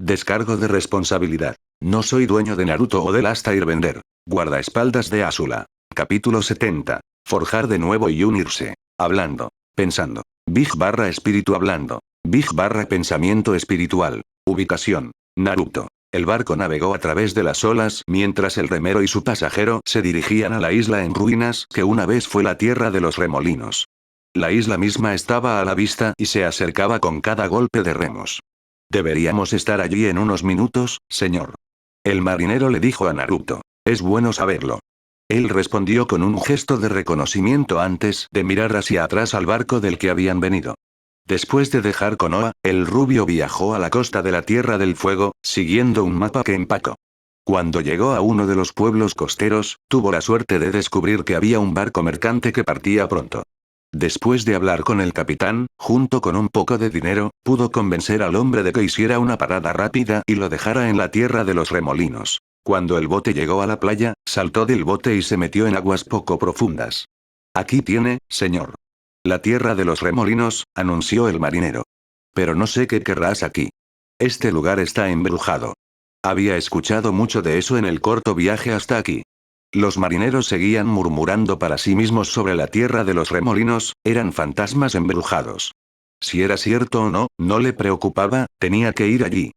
Descargo de responsabilidad. No soy dueño de Naruto o de Last Airbender. Guardaespaldas de Azula. Capítulo 70. Forjar de nuevo y unirse. Hablando. Pensando. Big barra espíritu hablando. Big barra pensamiento espiritual. Ubicación. Naruto. El barco navegó a través de las olas mientras el remero y su pasajero se dirigían a la isla en ruinas que una vez fue la tierra de los remolinos. La isla misma estaba a la vista y se acercaba con cada golpe de remos. Deberíamos estar allí en unos minutos, señor. El marinero le dijo a Naruto. Es bueno saberlo. Él respondió con un gesto de reconocimiento antes de mirar hacia atrás al barco del que habían venido. Después de dejar Konoha, el rubio viajó a la costa de la Tierra del Fuego, siguiendo un mapa que empacó. Cuando llegó a uno de los pueblos costeros, tuvo la suerte de descubrir que había un barco mercante que partía pronto. Después de hablar con el capitán, junto con un poco de dinero, pudo convencer al hombre de que hiciera una parada rápida y lo dejara en la tierra de los remolinos. Cuando el bote llegó a la playa, saltó del bote y se metió en aguas poco profundas. Aquí tiene, señor. La tierra de los remolinos, anunció el marinero. Pero no sé qué querrás aquí. Este lugar está embrujado. Había escuchado mucho de eso en el corto viaje hasta aquí. Los marineros seguían murmurando para sí mismos sobre la tierra de los remolinos, eran fantasmas embrujados. Si era cierto o no, no le preocupaba, tenía que ir allí.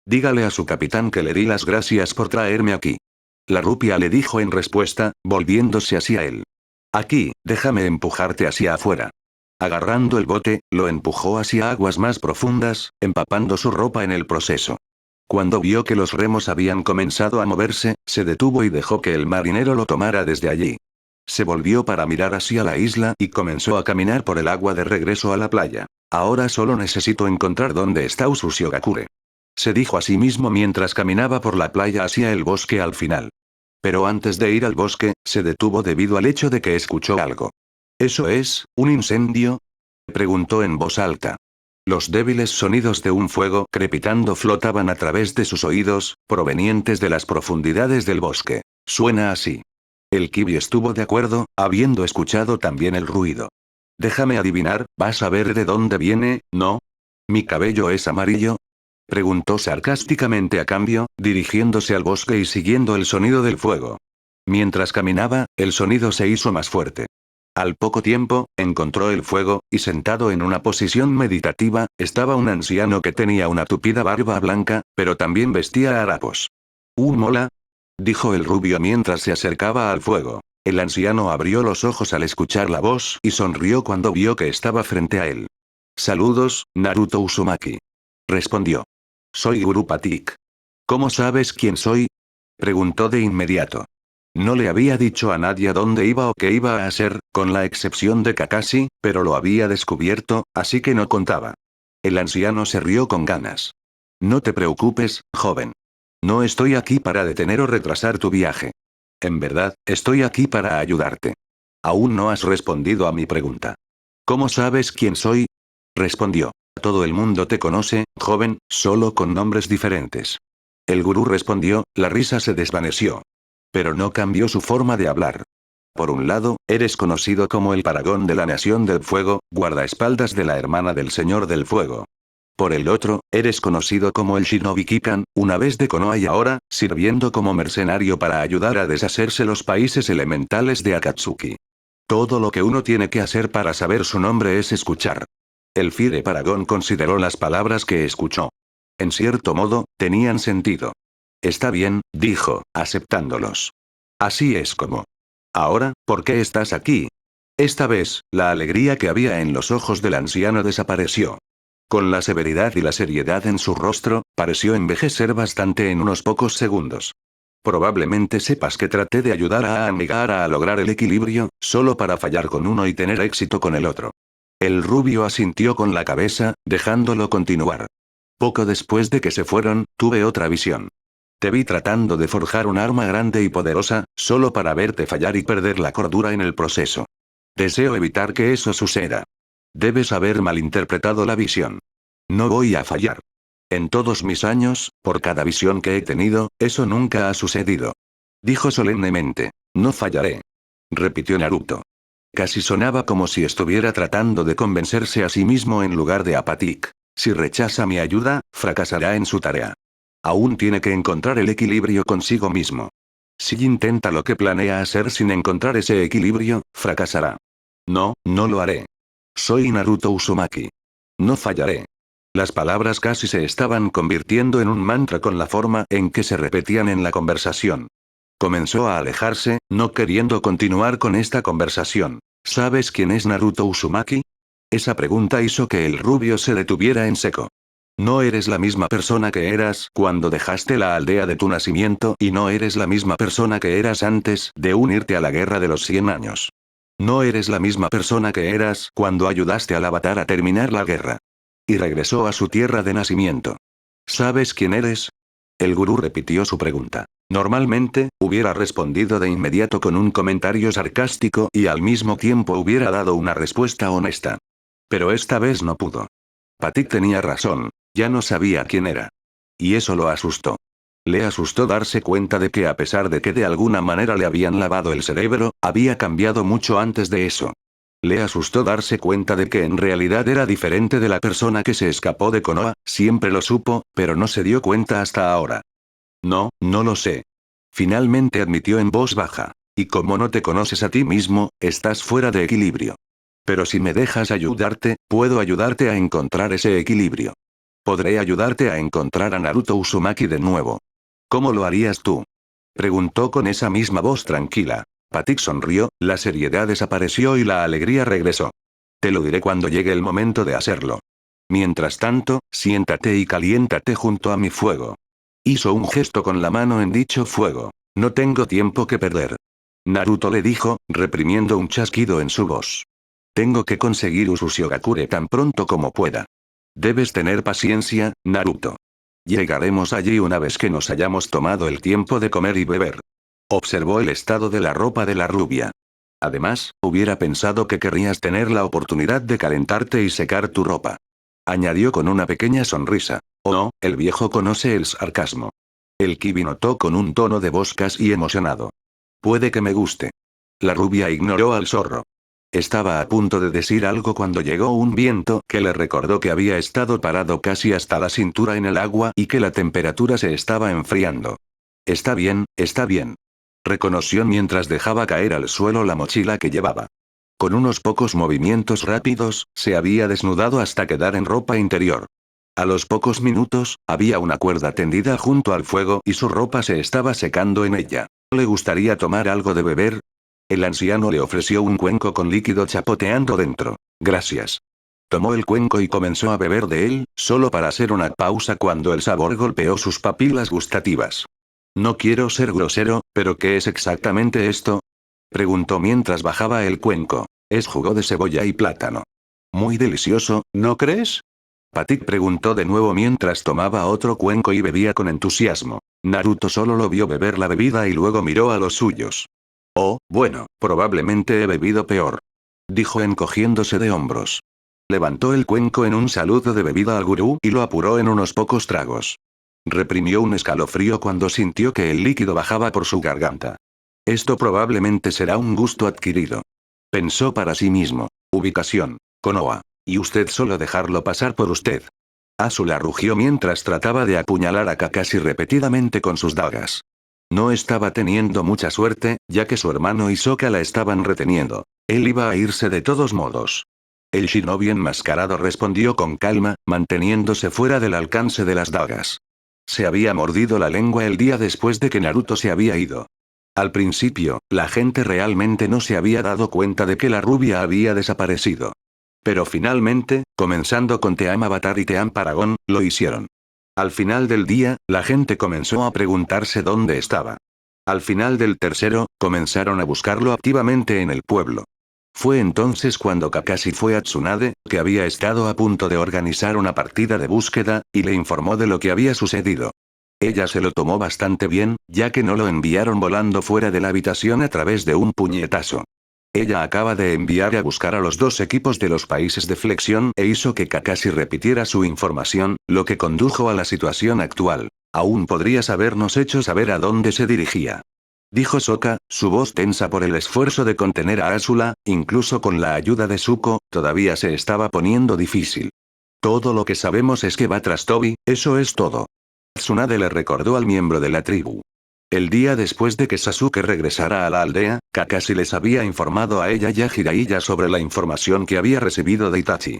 Dígale a su capitán que le di las gracias por traerme aquí. La rupia le dijo en respuesta, volviéndose hacia él. Aquí, déjame empujarte hacia afuera. Agarrando el bote, lo empujó hacia aguas más profundas, empapando su ropa en el proceso. Cuando vio que los remos habían comenzado a moverse, se detuvo y dejó que el marinero lo tomara desde allí. Se volvió para mirar hacia la isla y comenzó a caminar por el agua de regreso a la playa. Ahora solo necesito encontrar dónde está Usushigakure. Se dijo a sí mismo mientras caminaba por la playa hacia el bosque al final. Pero antes de ir al bosque, se detuvo debido al hecho de que escuchó algo. ¿Eso es, un incendio? Preguntó en voz alta. Los débiles sonidos de un fuego crepitando flotaban a través de sus oídos, provenientes de las profundidades del bosque. Suena así. El Kibi estuvo de acuerdo, habiendo escuchado también el ruido. Déjame adivinar, ¿vas a ver de dónde viene, no? ¿Mi cabello es amarillo? Preguntó sarcásticamente a cambio, dirigiéndose al bosque y siguiendo el sonido del fuego. Mientras caminaba, el sonido se hizo más fuerte. Al poco tiempo, encontró el fuego, y sentado en una posición meditativa, estaba un anciano que tenía una tupida barba blanca, pero también vestía harapos. Mola, dijo el rubio mientras se acercaba al fuego. El anciano abrió los ojos al escuchar la voz y sonrió cuando vio que estaba frente a él. Saludos, Naruto Uzumaki. Respondió. Soy Guru Patik. ¿Cómo sabes quién soy? Preguntó de inmediato. No le había dicho a nadie dónde iba o qué iba a hacer, con la excepción de Kakashi, pero lo había descubierto, así que no contaba. El anciano se rió con ganas. No te preocupes, joven. No estoy aquí para detener o retrasar tu viaje. En verdad, estoy aquí para ayudarte. Aún no has respondido a mi pregunta. ¿Cómo sabes quién soy? Respondió. Todo el mundo te conoce, joven, solo con nombres diferentes. El gurú respondió, la risa se desvaneció. Pero no cambió su forma de hablar. Por un lado, eres conocido como el Paragón de la Nación del Fuego, guardaespaldas de la hermana del Señor del Fuego. Por el otro, eres conocido como el Shinobi Kikan, una vez de Konoha y ahora, sirviendo como mercenario para ayudar a deshacerse los países elementales de Akatsuki. Todo lo que uno tiene que hacer para saber su nombre es escuchar. El Fire Paragón consideró las palabras que escuchó. En cierto modo, tenían sentido. Está bien, dijo, aceptándolos. Así es como. Ahora, ¿por qué estás aquí? Esta vez, la alegría que había en los ojos del anciano desapareció. Con la severidad y la seriedad en su rostro, pareció envejecer bastante en unos pocos segundos. Probablemente sepas que traté de ayudar a Amigara a lograr el equilibrio, solo para fallar con uno y tener éxito con el otro. El rubio asintió con la cabeza, dejándolo continuar. Poco después de que se fueron, tuve otra visión. Te vi tratando de forjar un arma grande y poderosa, solo para verte fallar y perder la cordura en el proceso. Deseo evitar que eso suceda. Debes haber malinterpretado la visión. No voy a fallar. En todos mis años, por cada visión que he tenido, eso nunca ha sucedido. Dijo solemnemente. No fallaré. Repitió Naruto. Casi sonaba como si estuviera tratando de convencerse a sí mismo en lugar de a Patik. Si rechaza mi ayuda, fracasará en su tarea. Aún tiene que encontrar el equilibrio consigo mismo. Si intenta lo que planea hacer sin encontrar ese equilibrio, fracasará. No, no lo haré. Soy Naruto Uzumaki. No fallaré. Las palabras casi se estaban convirtiendo en un mantra con la forma en que se repetían en la conversación. Comenzó a alejarse, no queriendo continuar con esta conversación. ¿Sabes quién es Naruto Uzumaki? Esa pregunta hizo que el rubio se detuviera en seco. No eres la misma persona que eras cuando dejaste la aldea de tu nacimiento y no eres la misma persona que eras antes de unirte a la guerra de los 100 años. No eres la misma persona que eras cuando ayudaste al Avatar a terminar la guerra. Y regresó a su tierra de nacimiento. ¿Sabes quién eres? El gurú repitió su pregunta. Normalmente, hubiera respondido de inmediato con un comentario sarcástico y al mismo tiempo hubiera dado una respuesta honesta. Pero esta vez no pudo. Patik tenía razón, ya no sabía quién era. Y eso lo asustó. Le asustó darse cuenta de que a pesar de que de alguna manera le habían lavado el cerebro, había cambiado mucho antes de eso. Le asustó darse cuenta de que en realidad era diferente de la persona que se escapó de Konoha, siempre lo supo, pero no se dio cuenta hasta ahora. No, no lo sé. Finalmente admitió en voz baja. Y como no te conoces a ti mismo, estás fuera de equilibrio. Pero si me dejas ayudarte, puedo ayudarte a encontrar ese equilibrio. Podré ayudarte a encontrar a Naruto Uzumaki de nuevo. ¿Cómo lo harías tú? Preguntó con esa misma voz tranquila. Patik sonrió, la seriedad desapareció y la alegría regresó. Te lo diré cuando llegue el momento de hacerlo. Mientras tanto, siéntate y caliéntate junto a mi fuego. Hizo un gesto con la mano en dicho fuego. No tengo tiempo que perder. Naruto le dijo, reprimiendo un chasquido en su voz. Tengo que conseguir Usushigakure tan pronto como pueda. Debes tener paciencia, Naruto. Llegaremos allí una vez que nos hayamos tomado el tiempo de comer y beber. Observó el estado de la ropa de la rubia. Además, hubiera pensado que querrías tener la oportunidad de calentarte y secar tu ropa. Añadió con una pequeña sonrisa. Oh no, el viejo conoce el sarcasmo. El Kibi notó con un tono de voz casi emocionado. Puede que me guste. La rubia ignoró al zorro. Estaba a punto de decir algo cuando llegó un viento que le recordó que había estado parado casi hasta la cintura en el agua y que la temperatura se estaba enfriando. Está bien, reconoció mientras dejaba caer al suelo la mochila que llevaba. Con unos pocos movimientos rápidos, se había desnudado hasta quedar en ropa interior. A los pocos minutos, había una cuerda tendida junto al fuego y su ropa se estaba secando en ella. ¿Le gustaría tomar algo de beber? El anciano le ofreció un cuenco con líquido chapoteando dentro. Gracias. Tomó el cuenco y comenzó a beber de él, solo para hacer una pausa cuando el sabor golpeó sus papilas gustativas. No quiero ser grosero, pero ¿qué es exactamente esto? Preguntó mientras bajaba el cuenco. Es jugo de cebolla y plátano. Muy delicioso, ¿no crees? Patik preguntó de nuevo mientras tomaba otro cuenco y bebía con entusiasmo. Naruto solo lo vio beber la bebida y luego miró a los suyos. Oh, bueno, probablemente he bebido peor. Dijo encogiéndose de hombros. Levantó el cuenco en un saludo de bebida al gurú y lo apuró en unos pocos tragos. Reprimió un escalofrío cuando sintió que el líquido bajaba por su garganta. Esto probablemente será un gusto adquirido. Pensó para sí mismo. Ubicación. Konoha. Y usted solo dejarlo pasar por usted. Asuna rugió mientras trataba de apuñalar a Kakashi repetidamente con sus dagas. No estaba teniendo mucha suerte, ya que su hermano y Sokka la estaban reteniendo. Él iba a irse de todos modos. El shinobi enmascarado respondió con calma, manteniéndose fuera del alcance de las dagas. Se había mordido la lengua el día después de que Naruto se había ido. Al principio, la gente realmente no se había dado cuenta de que la rubia había desaparecido. Pero finalmente, comenzando con Team Avatar y Team Paragon, lo hicieron. Al final del día, la gente comenzó a preguntarse dónde estaba. Al final del tercero, comenzaron a buscarlo activamente en el pueblo. Fue entonces cuando Kakashi fue a Tsunade, que había estado a punto de organizar una partida de búsqueda, y le informó de lo que había sucedido. Ella se lo tomó bastante bien, ya que no lo enviaron volando fuera de la habitación a través de un puñetazo. Ella acaba de enviar a buscar a los dos equipos de los países de flexión e hizo que Kakashi repitiera su información, lo que condujo a la situación actual. Aún podrías habernos hecho saber a dónde se dirigía. Dijo Sokka, su voz tensa por el esfuerzo de contener a Asuna, incluso con la ayuda de Zuko, todavía se estaba poniendo difícil. Todo lo que sabemos es que va tras Tobi, eso es todo. Tsunade le recordó al miembro de la tribu. El día después de que Sasuke regresara a la aldea, Kakashi les había informado a ella y a Jiraiya sobre la información que había recibido de Itachi.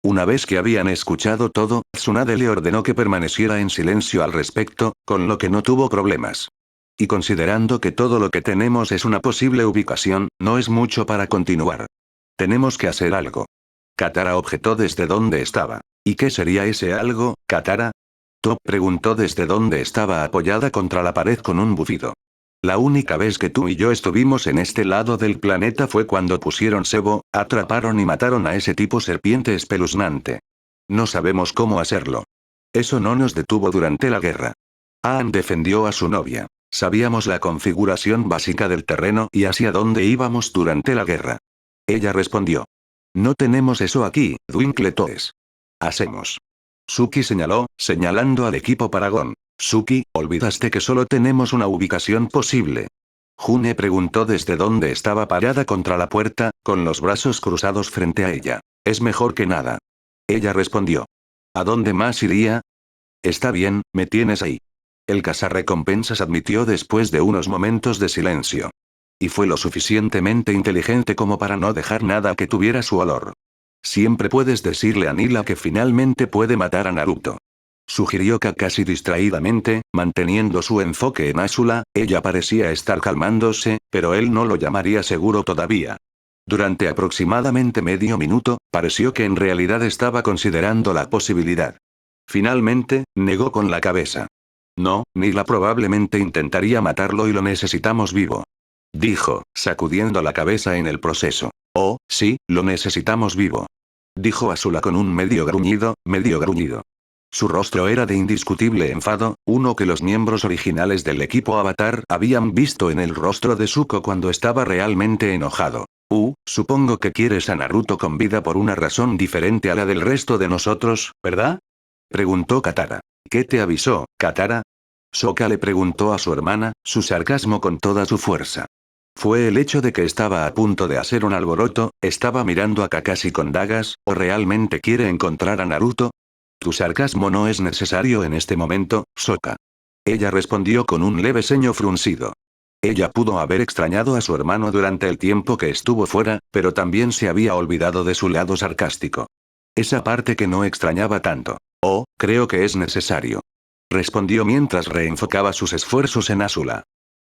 Una vez que habían escuchado todo, Tsunade le ordenó que permaneciera en silencio al respecto, con lo que no tuvo problemas. Y considerando que todo lo que tenemos es una posible ubicación, no es mucho para continuar. Tenemos que hacer algo. Katara objetó desde donde estaba. ¿Y qué sería ese algo, Katara? Top preguntó desde donde estaba apoyada contra la pared con un bufido. La única vez que tú y yo estuvimos en este lado del planeta fue cuando pusieron cebo, atraparon y mataron a ese tipo serpiente espeluznante. No sabemos cómo hacerlo. Eso no nos detuvo durante la guerra. Aang defendió a su novia. Sabíamos la configuración básica del terreno y hacia dónde íbamos durante la guerra. Ella respondió. No tenemos eso aquí, Twinkle-Toes. Hacemos. Suki señaló, señalando al equipo Paragon. Suki, olvidaste que solo tenemos una ubicación posible. June preguntó desde dónde estaba parada contra la puerta, con los brazos cruzados frente a ella. Es mejor que nada. Ella respondió. ¿A dónde más iría? Está bien, me tienes ahí. El cazarrecompensas admitió después de unos momentos de silencio. Y fue lo suficientemente inteligente como para no dejar nada que tuviera su olor. Siempre puedes decirle a Nila que finalmente puede matar a Naruto. Sugirió Kakashi distraídamente, manteniendo su enfoque en Asula. Ella parecía estar calmándose, pero él no lo llamaría seguro todavía. Durante aproximadamente medio minuto, pareció que en realidad estaba considerando la posibilidad. Finalmente, negó con la cabeza. No, Nila probablemente intentaría matarlo y lo necesitamos vivo. Dijo, sacudiendo la cabeza en el proceso. Oh, sí, lo necesitamos vivo. Dijo Asula con un medio gruñido, medio gruñido. Su rostro era de indiscutible enfado, uno que los miembros originales del equipo Avatar habían visto en el rostro de Zuko cuando estaba realmente enojado. Supongo que quieres a Naruto con vida por una razón diferente a la del resto de nosotros, ¿verdad? Preguntó Katara. ¿Qué te avisó, Katara? Sokka le preguntó a su hermana, su sarcasmo con toda su fuerza. ¿Fue el hecho de que estaba a punto de hacer un alboroto, estaba mirando a Kakashi con dagas, o realmente quiere encontrar a Naruto? Tu sarcasmo no es necesario en este momento, Sokka. Ella respondió con un leve ceño fruncido. Ella pudo haber extrañado a su hermano durante el tiempo que estuvo fuera, pero también se había olvidado de su lado sarcástico. Esa parte que no extrañaba tanto. Oh, creo que es necesario. Respondió mientras reenfocaba sus esfuerzos en Asula.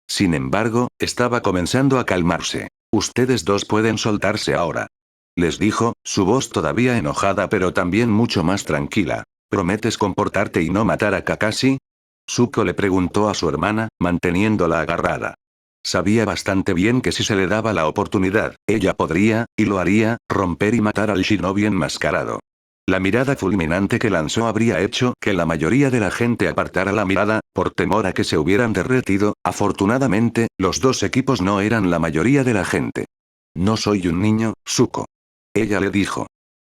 Sin embargo, estaba comenzando a calmarse. Ustedes dos pueden soltarse ahora. Les dijo, su voz todavía enojada pero también mucho más tranquila. ¿Prometes comportarte y no matar a Kakashi? Zuko le preguntó a su hermana, manteniéndola agarrada. Sabía bastante bien que si se le daba la oportunidad, ella podría, y lo haría, romper y matar al shinobi enmascarado. La mirada fulminante que lanzó habría hecho que la mayoría de la gente apartara la mirada, por temor a que se hubieran derretido. Afortunadamente, los dos equipos no eran la mayoría de la gente. No soy un niño, Zuko. Ella le dijo.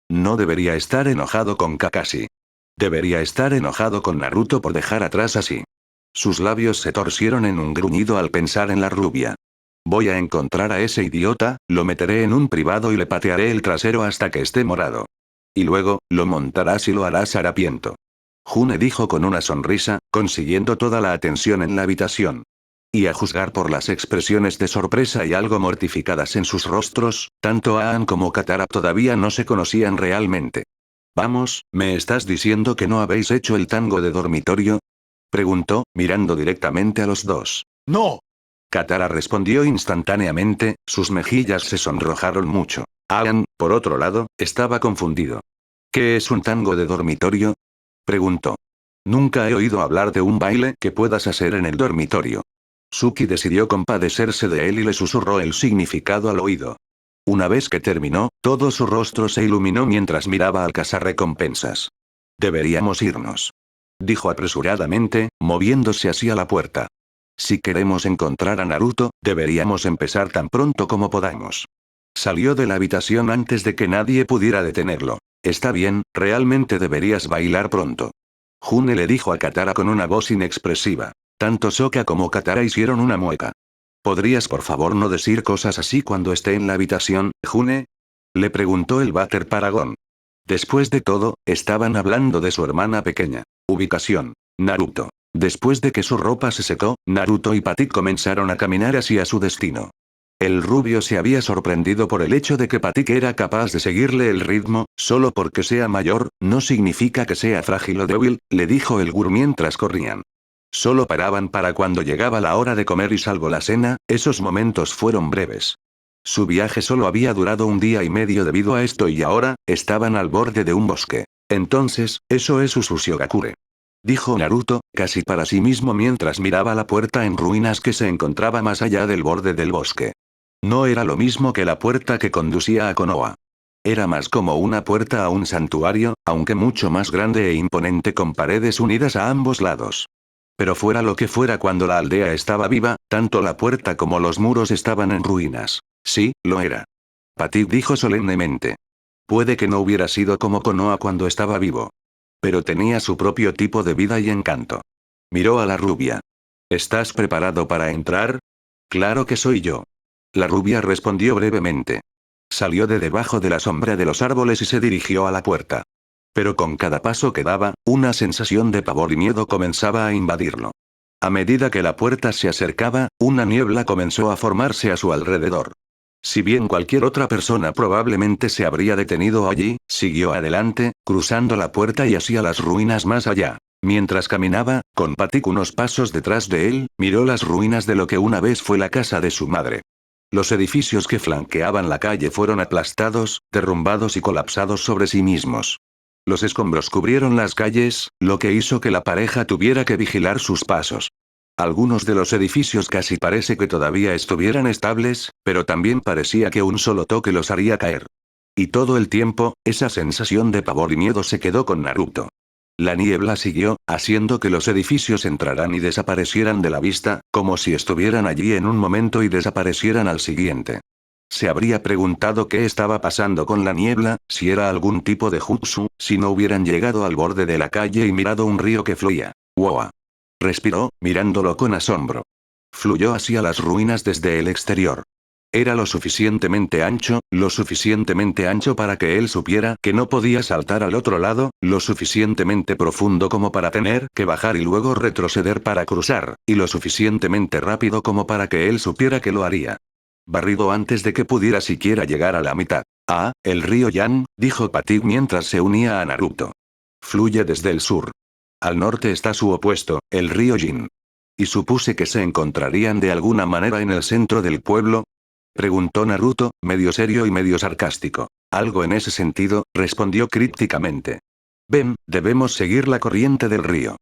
No debería estar enojado con Kakashi. Debería estar enojado con Naruto por dejar atrás así. Sus labios se torcieron en un gruñido al pensar en la rubia. Voy a encontrar a ese idiota, lo meteré en un privado y le patearé el trasero hasta que esté morado. Y luego, lo montarás y lo harás harapiento. June dijo con una sonrisa, consiguiendo toda la atención en la habitación. Y a juzgar por las expresiones de sorpresa y algo mortificadas en sus rostros, tanto Aang como Katara todavía no se conocían realmente. Vamos, ¿me estás diciendo que no habéis hecho el tango de dormitorio? Preguntó, mirando directamente a los dos. ¡No! Katara respondió instantáneamente, sus mejillas se sonrojaron mucho. Aang, por otro lado, estaba confundido. ¿Qué es un tango de dormitorio? Preguntó. Nunca he oído hablar de un baile que puedas hacer en el dormitorio. Suki decidió compadecerse de él y le susurró el significado al oído. Una vez que terminó, todo su rostro se iluminó mientras miraba al cazarrecompensas. Deberíamos irnos. Dijo apresuradamente, moviéndose hacia la puerta. Si queremos encontrar a Naruto, deberíamos empezar tan pronto como podamos. Salió de la habitación antes de que nadie pudiera detenerlo. Está bien, realmente deberías bailar pronto. June le dijo a Katara con una voz inexpresiva. Tanto Sokka como Katara hicieron una mueca. ¿Podrías por favor no decir cosas así cuando esté en la habitación, June? Le preguntó el Váter Paragon. Después de todo, estaban hablando de su hermana pequeña. Ubicación. Naruto. Después de que su ropa se secó, Naruto y Patik comenzaron a caminar hacia su destino. El rubio se había sorprendido por el hecho de que Patik era capaz de seguirle el ritmo, solo porque sea mayor, no significa que sea frágil o débil, le dijo el Gur mientras corrían. Solo paraban para cuando llegaba la hora de comer y salvo la cena, esos momentos fueron breves. Su viaje solo había durado un día y medio debido a esto y ahora, estaban al borde de un bosque. Entonces, eso es Usushigakure. Dijo Naruto, casi para sí mismo mientras miraba la puerta en ruinas que se encontraba más allá del borde del bosque. No era lo mismo que la puerta que conducía a Konoha. Era más como una puerta a un santuario, aunque mucho más grande e imponente con paredes unidas a ambos lados. Pero fuera lo que fuera cuando la aldea estaba viva, tanto la puerta como los muros estaban en ruinas. Sí, lo era. Patik dijo solemnemente. Puede que no hubiera sido como Konoha cuando estaba vivo. Pero tenía su propio tipo de vida y encanto. Miró a la rubia. ¿Estás preparado para entrar? Claro que soy yo. La rubia respondió brevemente. Salió de debajo de la sombra de los árboles y se dirigió a la puerta. Pero con cada paso que daba, una sensación de pavor y miedo comenzaba a invadirlo. A medida que la puerta se acercaba, una niebla comenzó a formarse a su alrededor. Si bien cualquier otra persona probablemente se habría detenido allí, siguió adelante, cruzando la puerta y hacia las ruinas más allá. Mientras caminaba, con Patik unos pasos detrás de él, miró las ruinas de lo que una vez fue la casa de su madre. Los edificios que flanqueaban la calle fueron aplastados, derrumbados y colapsados sobre sí mismos. Los escombros cubrieron las calles, lo que hizo que la pareja tuviera que vigilar sus pasos. Algunos de los edificios casi parece que todavía estuvieran estables, pero también parecía que un solo toque los haría caer. Y todo el tiempo, esa sensación de pavor y miedo se quedó con Naruto. La niebla siguió, haciendo que los edificios entraran y desaparecieran de la vista, como si estuvieran allí en un momento y desaparecieran al siguiente. Se habría preguntado qué estaba pasando con la niebla, si era algún tipo de jutsu, si no hubieran llegado al borde de la calle y mirado un río que fluía. ¡Wow! Respiró, mirándolo con asombro. Fluyó hacia las ruinas desde el exterior. Era lo suficientemente ancho para que él supiera que no podía saltar al otro lado, lo suficientemente profundo como para tener que bajar y luego retroceder para cruzar, y lo suficientemente rápido como para que él supiera que lo haría. Barrido antes de que pudiera siquiera llegar a la mitad. Ah, el río Yan, dijo Patik mientras se unía a Naruto. Fluye desde el sur. Al norte está su opuesto, el río Jin. ¿Y supuse que se encontrarían de alguna manera en el centro del pueblo? Preguntó Naruto, medio serio y medio sarcástico. Algo en ese sentido, respondió crípticamente. Ven, debemos seguir la corriente del río.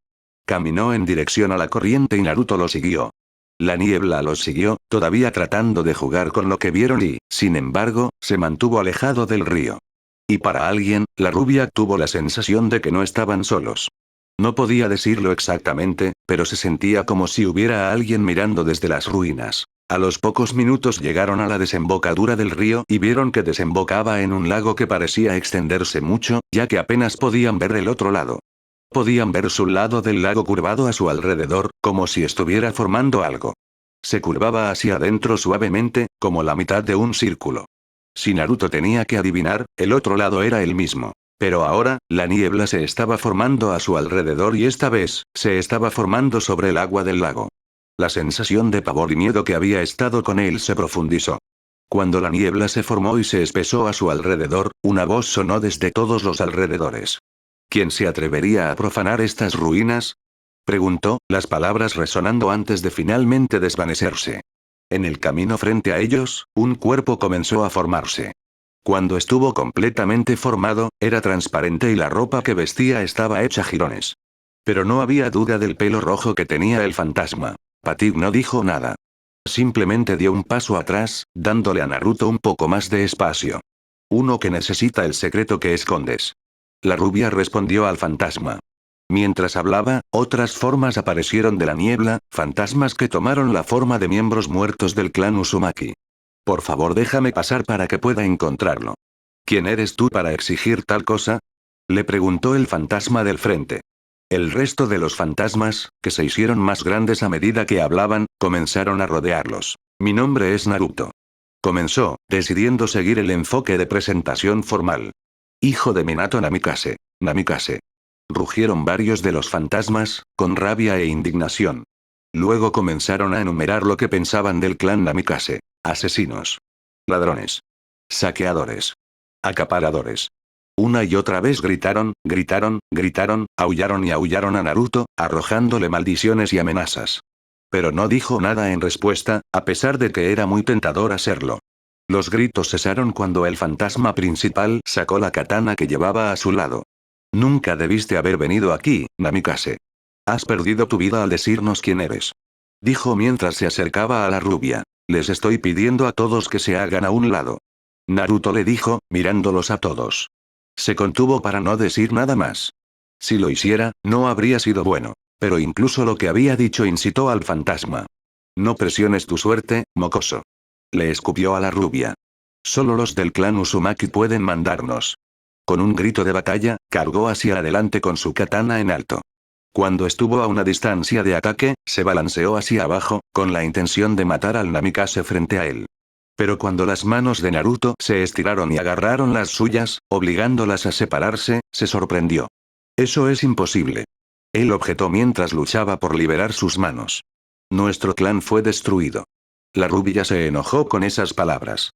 Caminó en dirección a la corriente y Naruto lo siguió. La niebla los siguió, todavía tratando de jugar con lo que vieron y, sin embargo, se mantuvo alejado del río. Y para alguien, la rubia tuvo la sensación de que no estaban solos. No podía decirlo exactamente, pero se sentía como si hubiera a alguien mirando desde las ruinas. A los pocos minutos llegaron a la desembocadura del río y vieron que desembocaba en un lago que parecía extenderse mucho, ya que apenas podían ver el otro lado. Podían ver su lado del lago curvado a su alrededor, como si estuviera formando algo. Se curvaba hacia adentro suavemente, como la mitad de un círculo. Si Naruto tenía que adivinar, el otro lado era el mismo. Pero ahora, la niebla se estaba formando a su alrededor y esta vez, se estaba formando sobre el agua del lago. La sensación de pavor y miedo que había estado con él se profundizó. Cuando la niebla se formó y se espesó a su alrededor, una voz sonó desde todos los alrededores. ¿Quién se atrevería a profanar estas ruinas? Preguntó, las palabras resonando antes de finalmente desvanecerse. En el camino frente a ellos, un cuerpo comenzó a formarse. Cuando estuvo completamente formado, era transparente y la ropa que vestía estaba hecha jirones. Pero no había duda del pelo rojo que tenía el fantasma. Patik no dijo nada. Simplemente dio un paso atrás, dándole a Naruto un poco más de espacio. Uno que necesita el secreto que escondes. La rubia respondió al fantasma. Mientras hablaba, otras formas aparecieron de la niebla, fantasmas que tomaron la forma de miembros muertos del clan Uzumaki. Por favor, déjame pasar para que pueda encontrarlo. ¿Quién eres tú para exigir tal cosa? Le preguntó el fantasma del frente. El resto de los fantasmas, que se hicieron más grandes a medida que hablaban, comenzaron a rodearlos. Mi nombre es Naruto. Comenzó, decidiendo seguir el enfoque de presentación formal. Hijo de Minato Namikaze. Namikaze. rugieron varios de los fantasmas, con rabia e indignación. Luego comenzaron a enumerar lo que pensaban del clan Namikaze. Asesinos. Ladrones. Saqueadores. Acaparadores. Una y otra vez gritaron, aullaron y aullaron a Naruto, arrojándole maldiciones y amenazas. Pero no dijo nada en respuesta, a pesar de que era muy tentador hacerlo. Los gritos cesaron cuando el fantasma principal sacó la katana que llevaba a su lado. Nunca debiste haber venido aquí, Namikaze. Has perdido tu vida al decirnos quién eres. Dijo mientras se acercaba a la rubia. Les estoy pidiendo a todos que se hagan a un lado. Naruto le dijo, mirándolos a todos. Se contuvo para no decir nada más. Si lo hiciera, no habría sido bueno. Pero incluso lo que había dicho incitó al fantasma. No presiones tu suerte, mocoso. Le escupió a la rubia. Solo los del clan Uzumaki pueden mandarnos. Con un grito de batalla, cargó hacia adelante con su katana en alto. Cuando estuvo a una distancia de ataque, se balanceó hacia abajo, con la intención de matar al Namikaze frente a él. Pero cuando las manos de Naruto se estiraron y agarraron las suyas, obligándolas a separarse, se sorprendió. Eso es imposible. Él objetó mientras luchaba por liberar sus manos. Nuestro clan fue destruido. La rubia se enojó con esas palabras.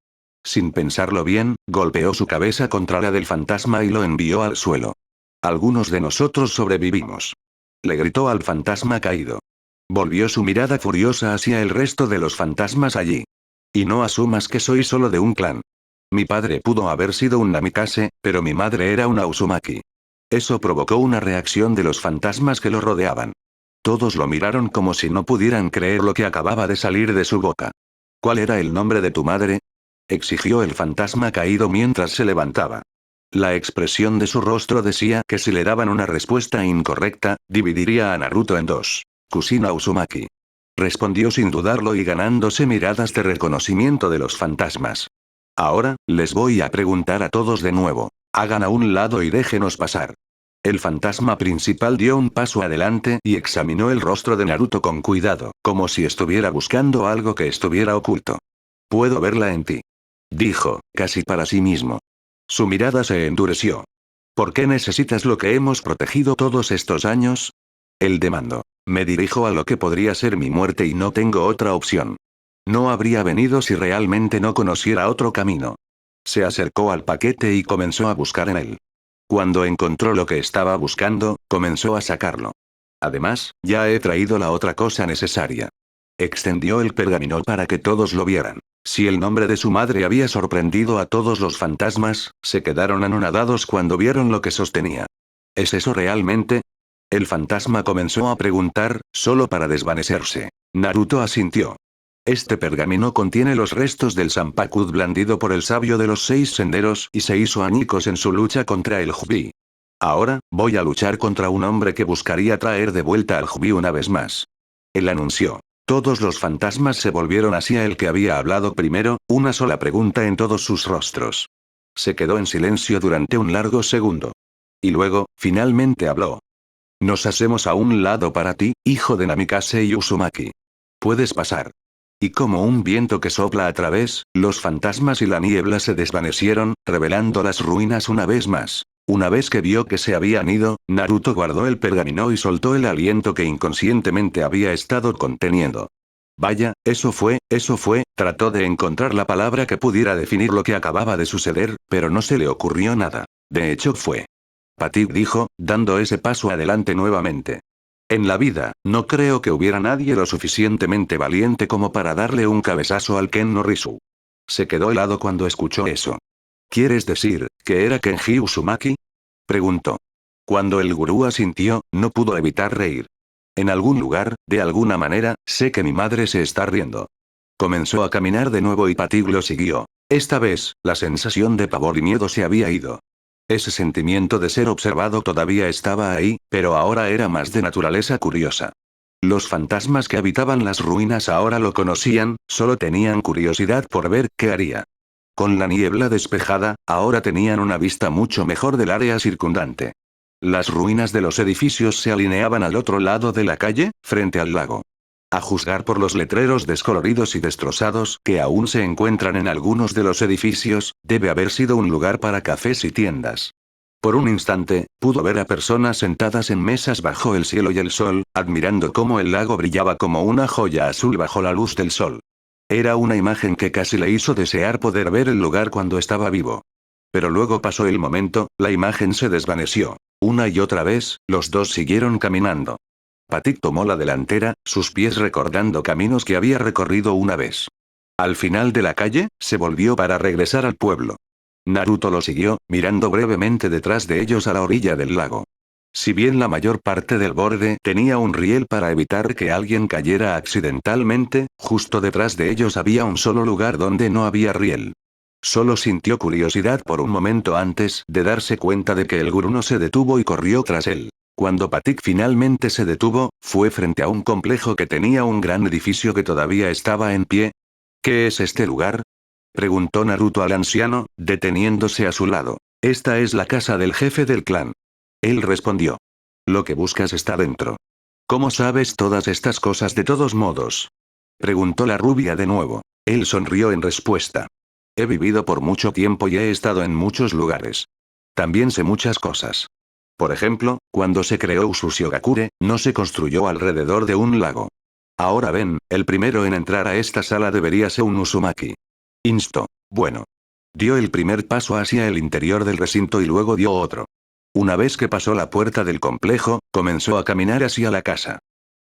Sin pensarlo bien, golpeó su cabeza contra la del fantasma y lo envió al suelo. Algunos de nosotros sobrevivimos. Le gritó al fantasma caído. Volvió su mirada furiosa hacia el resto de los fantasmas allí. Y no asumas que soy solo de un clan. Mi padre pudo haber sido un Namikaze, pero mi madre era una Uzumaki. Eso provocó una reacción de los fantasmas que lo rodeaban. Todos lo miraron como si no pudieran creer lo que acababa de salir de su boca. ¿Cuál era el nombre de tu madre? Exigió el fantasma caído mientras se levantaba. La expresión de su rostro decía que si le daban una respuesta incorrecta, dividiría a Naruto en dos. Kushina Uzumaki. Respondió sin dudarlo y ganándose miradas de reconocimiento de los fantasmas. Ahora, les voy a preguntar a todos de nuevo. Hagan a un lado y déjenos pasar. El fantasma principal dio un paso adelante y examinó el rostro de Naruto con cuidado, como si estuviera buscando algo que estuviera oculto. Puedo verla en ti. Dijo, casi para sí mismo. Su mirada se endureció. ¿Por qué necesitas lo que hemos protegido todos estos años? Él demandó. Me dirijo a lo que podría ser mi muerte y no tengo otra opción. No habría venido si realmente no conociera otro camino. Se acercó al paquete y comenzó a buscar en él. Cuando encontró lo que estaba buscando, comenzó a sacarlo. Además, ya he traído la otra cosa necesaria. Extendió el pergamino para que todos lo vieran. Si el nombre de su madre había sorprendido a todos los fantasmas, se quedaron anonadados cuando vieron lo que sostenía. ¿Es eso realmente? El fantasma comenzó a preguntar, solo para desvanecerse. Naruto asintió. Este pergamino contiene los restos del Zanpakuto blandido por el sabio de los 6 senderos y se hizo añicos en su lucha contra el Hobby. Ahora, voy a luchar contra un hombre que buscaría traer de vuelta al Hobby una vez más. Él anunció. Todos los fantasmas se volvieron hacia el que había hablado primero, una sola pregunta en todos sus rostros. Se quedó en silencio durante un largo segundo. Y luego, finalmente habló. Nos hacemos a un lado para ti, hijo de Namikaze y Uzumaki. Puedes pasar. Y como un viento que sopla a través, los fantasmas y la niebla se desvanecieron, revelando las ruinas una vez más. Una vez que vio que se habían ido, Naruto guardó el pergamino y soltó el aliento que inconscientemente había estado conteniendo. Vaya, eso fue, trató de encontrar la palabra que pudiera definir lo que acababa de suceder, pero no se le ocurrió nada. De hecho fue. Patik dijo, dando ese paso adelante nuevamente. En la vida, no creo que hubiera nadie lo suficientemente valiente como para darle un cabezazo al Ken no Risu. Se quedó helado cuando escuchó eso. ¿Quieres decir, que era Kenji Uzumaki? Preguntó. Cuando el gurú asintió, no pudo evitar reír. En algún lugar, de alguna manera, sé que mi madre se está riendo. Comenzó a caminar de nuevo y Patik lo siguió. Esta vez, la sensación de pavor y miedo se había ido. Ese sentimiento de ser observado todavía estaba ahí, pero ahora era más de naturaleza curiosa. Los fantasmas que habitaban las ruinas ahora lo conocían, solo tenían curiosidad por ver qué haría. Con la niebla despejada, ahora tenían una vista mucho mejor del área circundante. Las ruinas de los edificios se alineaban al otro lado de la calle, frente al lago. A juzgar por los letreros descoloridos y destrozados que aún se encuentran en algunos de los edificios, debe haber sido un lugar para cafés y tiendas. Por un instante, pudo ver a personas sentadas en mesas bajo el cielo y el sol, admirando cómo el lago brillaba como una joya azul bajo la luz del sol. Era una imagen que casi le hizo desear poder ver el lugar cuando estaba vivo. Pero luego pasó el momento, la imagen se desvaneció. Una y otra vez, los dos siguieron caminando. Patik tomó la delantera, sus pies recordando caminos que había recorrido una vez. Al final de la calle, se volvió para regresar al pueblo. Naruto lo siguió, mirando brevemente detrás de ellos a la orilla del lago. Si bien la mayor parte del borde tenía un riel para evitar que alguien cayera accidentalmente, justo detrás de ellos había un solo lugar donde no había riel. Solo sintió curiosidad por un momento antes de darse cuenta de que el gurú no se detuvo y corrió tras él. Cuando Patik finalmente se detuvo, fue frente a un complejo que tenía un gran edificio que todavía estaba en pie. ¿Qué es este lugar? Preguntó Naruto al anciano, deteniéndose a su lado. Esta es la casa del jefe del clan. Él respondió. Lo que buscas está dentro. ¿Cómo sabes todas estas cosas de todos modos? Preguntó la rubia de nuevo. Él sonrió en respuesta. He vivido por mucho tiempo y he estado en muchos lugares. También sé muchas cosas. Por ejemplo, cuando se creó Usushigakure, no se construyó alrededor de un lago. Ahora ven, el primero en entrar a esta sala debería ser un Uzumaki. Instó. Bueno. Dio el primer paso hacia el interior del recinto y luego dio otro. Una vez que pasó la puerta del complejo, comenzó a caminar hacia la casa.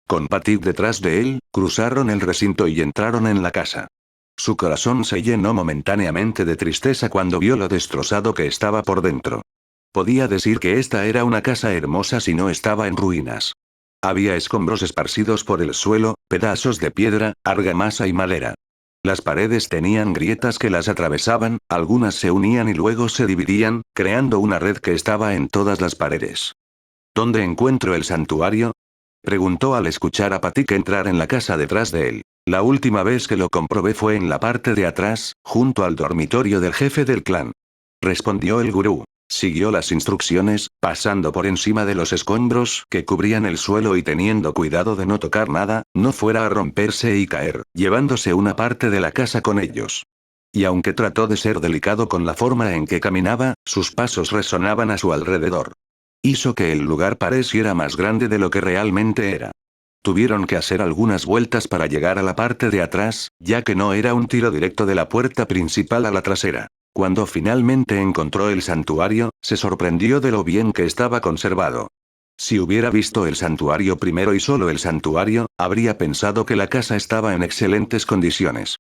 Con Patik detrás de él, cruzaron el recinto y entraron en la casa. Su corazón se llenó momentáneamente de tristeza cuando vio lo destrozado que estaba por dentro. Podía decir que esta era una casa hermosa si no estaba en ruinas. Había escombros esparcidos por el suelo, pedazos de piedra, argamasa y madera. Las paredes tenían grietas que las atravesaban, algunas se unían y luego se dividían, creando una red que estaba en todas las paredes. ¿Dónde encuentro el santuario? Preguntó al escuchar a Patik entrar en la casa detrás de él. La última vez que lo comprobé fue en la parte de atrás, junto al dormitorio del jefe del clan. Respondió el gurú. Siguió las instrucciones, pasando por encima de los escombros que cubrían el suelo y teniendo cuidado de no tocar nada, no fuera a romperse y caer, llevándose una parte de la casa con ellos. Y aunque trató de ser delicado con la forma en que caminaba, sus pasos resonaban a su alrededor. Hizo que el lugar pareciera más grande de lo que realmente era. Tuvieron que hacer algunas vueltas para llegar a la parte de atrás, ya que no era un tiro directo de la puerta principal a la trasera. Cuando finalmente encontró el santuario, se sorprendió de lo bien que estaba conservado. Si hubiera visto el santuario primero y solo el santuario, habría pensado que la casa estaba en excelentes condiciones.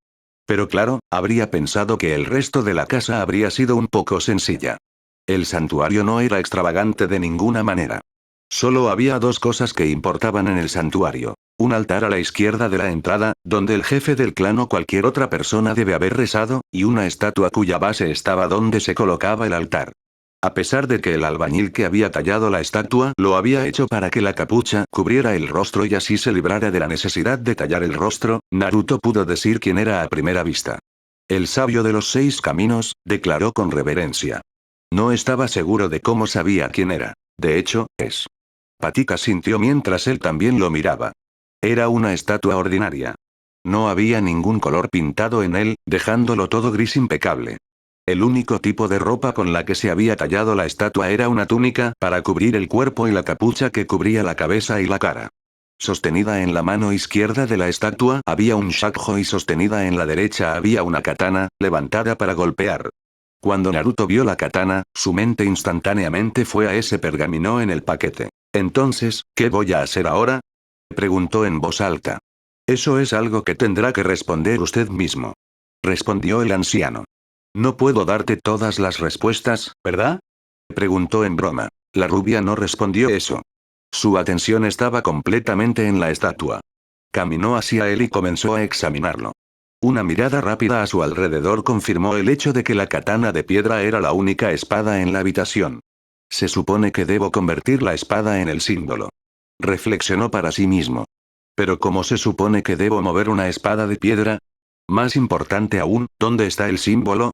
Pero claro, habría pensado que el resto de la casa habría sido un poco sencilla. El santuario no era extravagante de ninguna manera. Solo había dos cosas que importaban en el santuario. Un altar a la izquierda de la entrada, donde el jefe del clan o cualquier otra persona debe haber rezado, y una estatua cuya base estaba donde se colocaba el altar. A pesar de que el albañil que había tallado la estatua lo había hecho para que la capucha cubriera el rostro y así se librara de la necesidad de tallar el rostro, Naruto pudo decir quién era a primera vista. El sabio de los 6 caminos, declaró con reverencia. No estaba seguro de cómo sabía quién era. De hecho, es. Patik asintió mientras él también lo miraba. Era una estatua ordinaria. No había ningún color pintado en él, dejándolo todo gris impecable. El único tipo de ropa con la que se había tallado la estatua era una túnica para cubrir el cuerpo y la capucha que cubría la cabeza y la cara. Sostenida en la mano izquierda de la estatua había un shakujo y sostenida en la derecha había una katana, levantada para golpear. Cuando Naruto vio la katana, su mente instantáneamente fue a ese pergamino en el paquete. Entonces, ¿qué voy a hacer ahora? Preguntó en voz alta. Eso es algo que tendrá que responder usted mismo. Respondió el anciano. No puedo darte todas las respuestas, ¿verdad? Preguntó en broma. La rubia no respondió eso. Su atención estaba completamente en la estatua. Caminó hacia él y comenzó a examinarlo. Una mirada rápida a su alrededor confirmó el hecho de que la katana de piedra era la única espada en la habitación. Se supone que debo convertir la espada en el símbolo. Reflexionó para sí mismo. Pero ¿cómo se supone que debo mover una espada de piedra? Más importante aún, ¿dónde está el símbolo?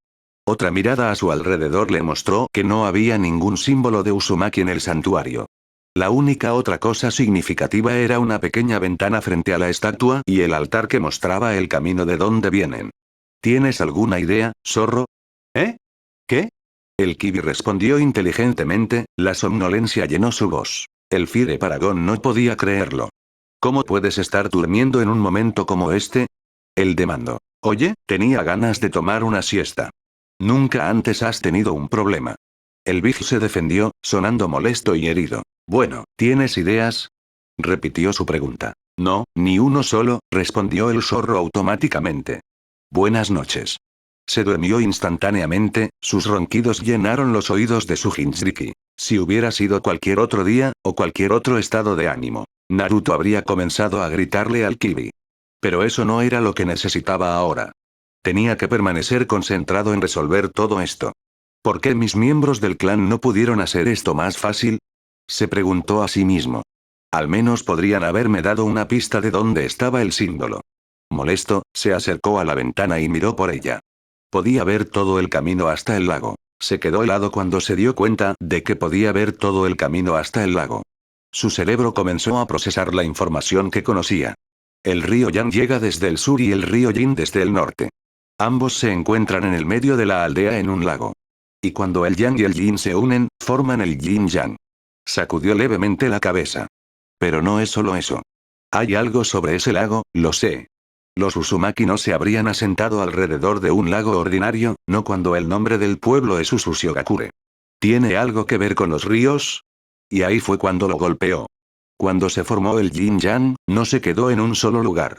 Otra mirada a su alrededor le mostró que no había ningún símbolo de Uzumaki en el santuario. La única otra cosa significativa era una pequeña ventana frente a la estatua y el altar que mostraba el camino de donde vienen. ¿Tienes alguna idea, zorro? ¿Eh? ¿Qué? El Kibi respondió inteligentemente, la somnolencia llenó su voz. El Fire Paragon no podía creerlo. ¿Cómo puedes estar durmiendo en un momento como este? Él demandó. Oye, tenía ganas de tomar una siesta. Nunca antes has tenido un problema. El Big se defendió, sonando molesto y herido. Bueno, ¿tienes ideas? Repitió su pregunta. No, ni uno solo, respondió el zorro automáticamente. Buenas noches. Se durmió instantáneamente, sus ronquidos llenaron los oídos de su Jinchuriki. Si hubiera sido cualquier otro día, o cualquier otro estado de ánimo, Naruto habría comenzado a gritarle al Kibi. Pero eso no era lo que necesitaba ahora. Tenía que permanecer concentrado en resolver todo esto. ¿Por qué mis miembros del clan no pudieron hacer esto más fácil? Se preguntó a sí mismo. Al menos podrían haberme dado una pista de dónde estaba el símbolo. Molesto, se acercó a la ventana y miró por ella. Podía ver todo el camino hasta el lago. Se quedó helado cuando se dio cuenta de que podía ver todo el camino hasta el lago. Su cerebro comenzó a procesar la información que conocía. El río Yang llega desde el sur y el río Jin desde el norte. Ambos se encuentran en el medio de la aldea en un lago. Y cuando el Yang y el Jin se unen, forman el Yin Yang. Sacudió levemente la cabeza. Pero no es solo eso. Hay algo sobre ese lago, lo sé. Los Uzumaki no se habrían asentado alrededor de un lago ordinario, no cuando el nombre del pueblo es Usushigakure. ¿Tiene algo que ver con los ríos? Y ahí fue cuando lo golpeó. Cuando se formó el Yin-Yang, no se quedó en un solo lugar.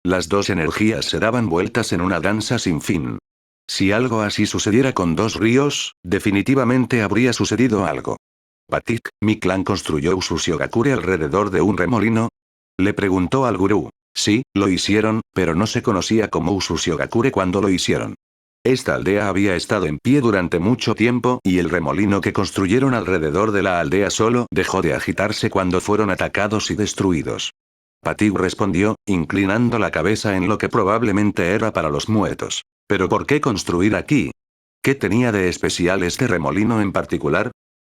Las dos energías se daban vueltas en una danza sin fin. Si algo así sucediera con dos ríos, definitivamente habría sucedido algo. Patik, ¿mi clan construyó Usushigakure alrededor de un remolino? Le preguntó al gurú. Sí, lo hicieron, pero no se conocía como Usushigakure cuando lo hicieron. Esta aldea había estado en pie durante mucho tiempo y el remolino que construyeron alrededor de la aldea solo dejó de agitarse cuando fueron atacados y destruidos. Patik respondió, inclinando la cabeza en lo que probablemente era para los muertos. ¿Pero por qué construir aquí? ¿Qué tenía de especial este remolino en particular?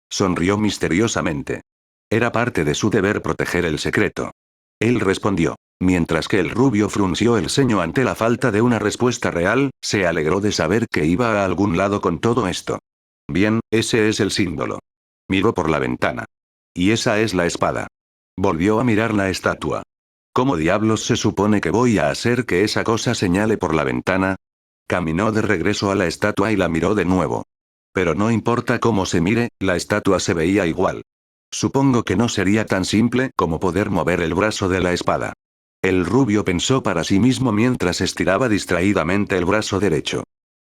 Sonrió misteriosamente. Era parte de su deber proteger el secreto. Él respondió. Mientras que el rubio frunció el ceño ante la falta de una respuesta real, se alegró de saber que iba a algún lado con todo esto. Bien, ese es el símbolo. Miró por la ventana. Y esa es la espada. Volvió a mirar la estatua. ¿Cómo diablos se supone que voy a hacer que esa cosa señale por la ventana? Caminó de regreso a la estatua y la miró de nuevo. Pero no importa cómo se mire, la estatua se veía igual. Supongo que no sería tan simple como poder mover el brazo de la espada. El rubio pensó para sí mismo mientras estiraba distraídamente el brazo derecho.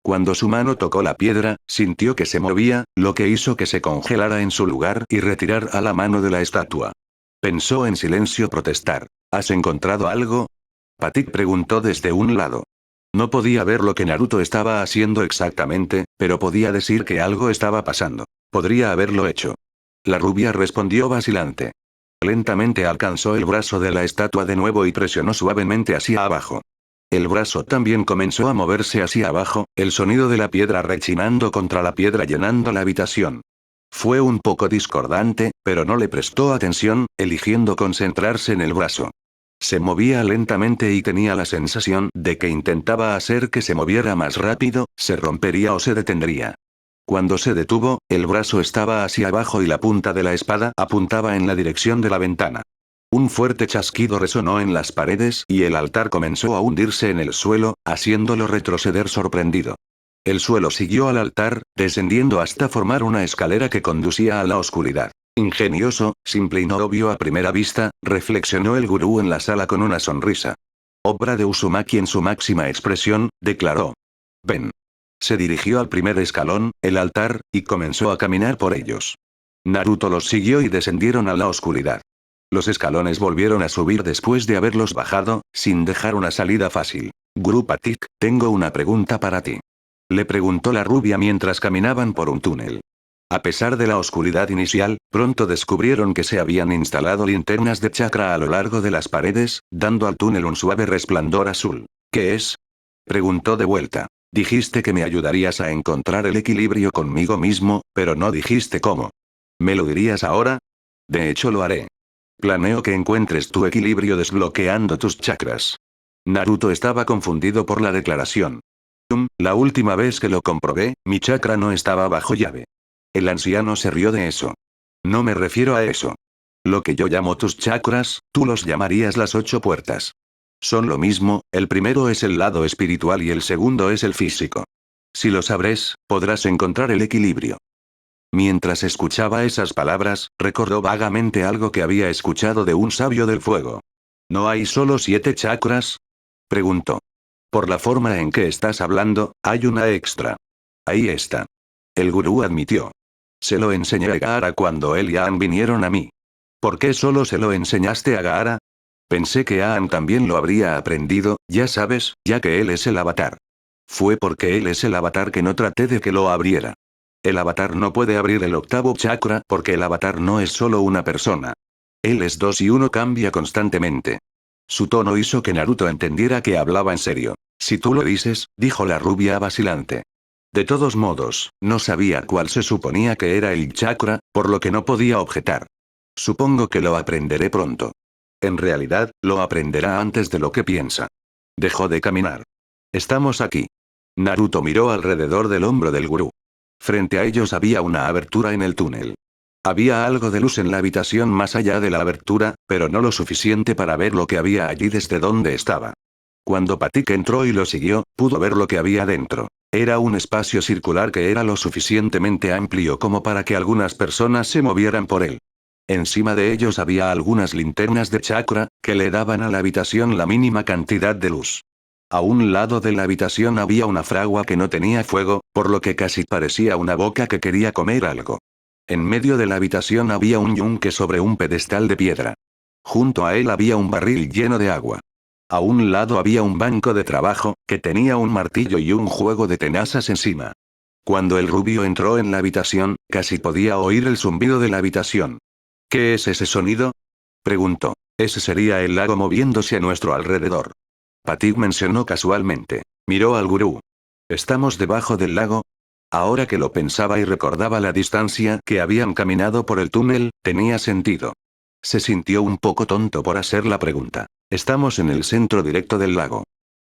Cuando su mano tocó la piedra, sintió que se movía, lo que hizo que se congelara en su lugar y retirar a la mano de la estatua. Pensó en silencio protestar. ¿Has encontrado algo? Patik preguntó desde un lado. No podía ver lo que Naruto estaba haciendo exactamente, pero podía decir que algo estaba pasando. Podría haberlo hecho. La rubia respondió vacilante. Lentamente alcanzó el brazo de la estatua de nuevo y presionó suavemente hacia abajo. El brazo también comenzó a moverse hacia abajo, el sonido de la piedra rechinando contra la piedra llenando la habitación. Fue un poco discordante, pero no le prestó atención, eligiendo concentrarse en el brazo. Se movía lentamente y tenía la sensación de que intentaba hacer que se moviera más rápido, se rompería o se detendría. Cuando se detuvo, el brazo estaba hacia abajo y la punta de la espada apuntaba en la dirección de la ventana. Un fuerte chasquido resonó en las paredes y el altar comenzó a hundirse en el suelo, haciéndolo retroceder sorprendido. El suelo siguió al altar, descendiendo hasta formar una escalera que conducía a la oscuridad. Ingenioso, simple y no obvio a primera vista, reflexionó el gurú en la sala con una sonrisa. Obra de Uzumaki en su máxima expresión, declaró. Ven. Se dirigió al primer escalón, el altar, y comenzó a caminar por ellos. Naruto los siguió y descendieron a la oscuridad. Los escalones volvieron a subir después de haberlos bajado, sin dejar una salida fácil. Gurú Patik, tengo una pregunta para ti. Le preguntó la rubia mientras caminaban por un túnel. A pesar de la oscuridad inicial, pronto descubrieron que se habían instalado linternas de chakra a lo largo de las paredes, dando al túnel un suave resplandor azul. ¿Qué es? Preguntó de vuelta. Dijiste que me ayudarías a encontrar el equilibrio conmigo mismo, pero no dijiste cómo. ¿Me lo dirías ahora? De hecho lo haré. Planeo que encuentres tu equilibrio desbloqueando tus chakras. Naruto estaba confundido por la declaración. La última vez que lo comprobé, mi chakra no estaba bajo llave. El anciano se rió de eso. No me refiero a eso. Lo que yo llamo tus chakras, tú los llamarías las 8 puertas. Son lo mismo, el primero es el lado espiritual y el segundo es el físico. Si lo sabres, podrás encontrar el equilibrio. Mientras escuchaba esas palabras, recordó vagamente algo que había escuchado de un sabio del fuego. ¿No hay solo 7 chakras? Preguntó. Por la forma en que estás hablando, hay una extra. Ahí está. El gurú admitió. Se lo enseñé a Gaara cuando él y Aang vinieron a mí. ¿Por qué solo se lo enseñaste a Gaara? Pensé que Aang también lo habría aprendido, ya sabes, ya que él es el avatar. Fue porque él es el avatar que no traté de que lo abriera. El avatar no puede abrir el 8º chakra porque el avatar no es solo una persona. Él es 2 y uno cambia constantemente. Su tono hizo que Naruto entendiera que hablaba en serio. Si tú lo dices, dijo la rubia vacilante. De todos modos, no sabía cuál se suponía que era el chakra, por lo que no podía objetar. Supongo que lo aprenderé pronto. En realidad, lo aprenderá antes de lo que piensa. Dejó de caminar. Estamos aquí. Naruto miró alrededor del hombro del gurú. Frente a ellos había una abertura en el túnel. Había algo de luz en la habitación más allá de la abertura, pero no lo suficiente para ver lo que había allí desde donde estaba. Cuando Patik entró y lo siguió, pudo ver lo que había dentro. Era un espacio circular que era lo suficientemente amplio como para que algunas personas se movieran por él. Encima de ellos había algunas linternas de chakra, que le daban a la habitación la mínima cantidad de luz. A un lado de la habitación había una fragua que no tenía fuego, por lo que casi parecía una boca que quería comer algo. En medio de la habitación había un yunque sobre un pedestal de piedra. Junto a él había un barril lleno de agua. A un lado había un banco de trabajo, que tenía un martillo y un juego de tenazas encima. Cuando el rubio entró en la habitación, casi podía oír el zumbido de la habitación. ¿Qué es ese sonido? Preguntó. Ese sería el lago moviéndose a nuestro alrededor. Patik mencionó casualmente. Miró al gurú. ¿Estamos debajo del lago? Ahora que lo pensaba y recordaba la distancia que habían caminado por el túnel, tenía sentido. Se sintió un poco tonto por hacer la pregunta. Estamos en el centro directo del lago.